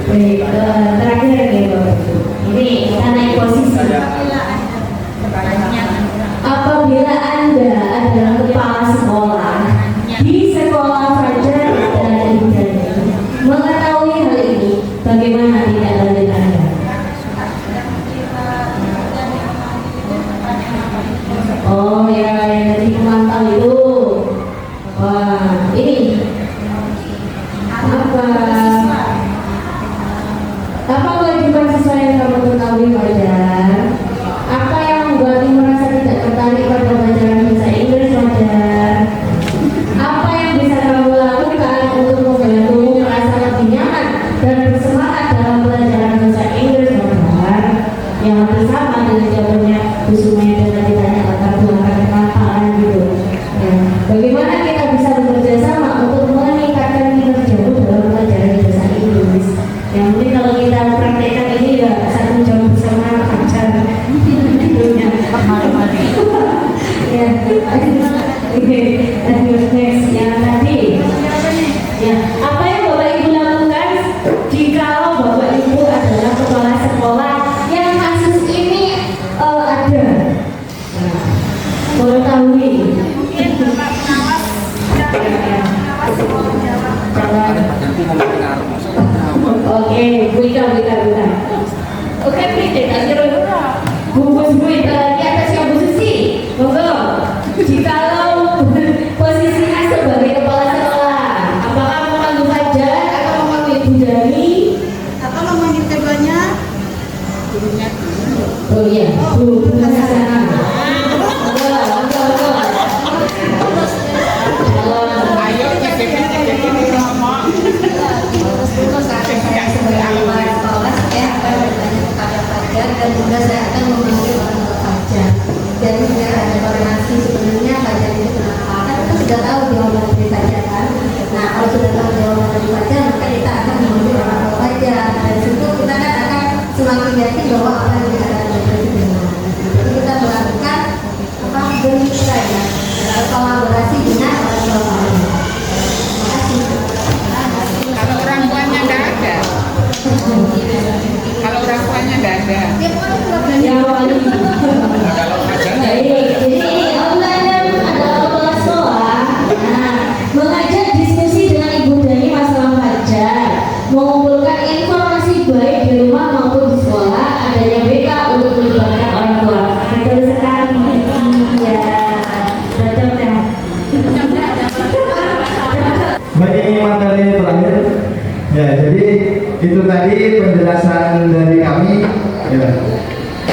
Baik, terakhir nih Bapak Ibu. Ini kita naik posisi. Apabila Anda adalah kepala sekolah di sekolah Fajar dan Ibu Dari, mengetahui hal ini, bagaimana tindak lanjut Anda? Oh ya, yang tadi pemantau itu. Wah, ini apa kewajiban siswa yang kamu ketahui Fajar? Apa yang membuatmu merasa tidak tertarik pada pelajaran bahasa Inggris Fajar? Apa yang bisa kamu lakukan untuk membantu merasa lebih nyaman dan bersemangat dalam pelajaran bahasa Inggris Fajar? Yang hampir sama dengan jawabannya Bu Sumaida tadi tanya latar belakang kenapaan gitu. Ya. Bagaimana kita bisa bekerja sama untuk meningkatkan kinerjamu dalam pelajaran bahasa Inggris? Yang mungkin kalau kita praktekkan ini ya 1 jam bersama Fajar. Ya, next yang tadi. Ya, apa yang Bapak Ibu lakukan jika Bapak Ibu adalah kepala sekolah yang kasus ini ada? Nah, mengetahui. Oke, buka. Oke, bungkus di atas yang Bu Susi. Monggo. Jikalau posisinya sebagai kepala sekolah, apakah memanggil Fajar atau memanggil Ibu Dari?
Atau memanggil keduanya?
Oh iya, Bu Hasanah.
Dan juga saya akan memanggil orang tua Fajar dan biar ada koordinasi sebenarnya Fajar itu kenapa, kan kita sudah tahu jawaban dari Fajar kan. Nah, kalau sudah tahu jawaban dari Fajar, maka kita akan
yakin bahwa apa yang dikatakan itu benar. Jadi kita melakukan bermitra ya, kolaborasi dengan orang tua kami. Terima kasih.
Kalau orang tuanya nggak ada, kalau orang tuanya nggak ada,
Ya, jadi online ada kepala sekolah. Nah, mengajak diskusi dengan ibu Dani masalah fajar, mengumpulkan informasi baik di rumah maupun di sekolah, adanya BK untuk melibatkan orang tua. Betul sekali. Ya, betul ya.
Baik, ini materi terakhir. Ya, jadi itu tadi penjelasan dari kami. Ya.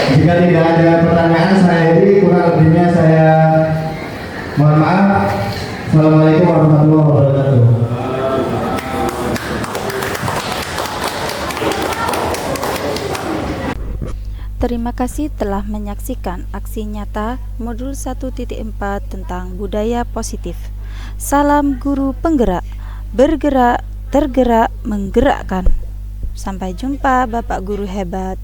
Jika tidak ada pertanyaan, saya ini kurang lebihnya saya mohon maaf. Assalamualaikum warahmatullahi wabarakatuh.
Terima kasih telah menyaksikan aksi nyata modul 1.4 tentang budaya positif. Salam guru penggerak, bergerak, tergerak, menggerakkan. Sampai jumpa Bapak Guru hebat.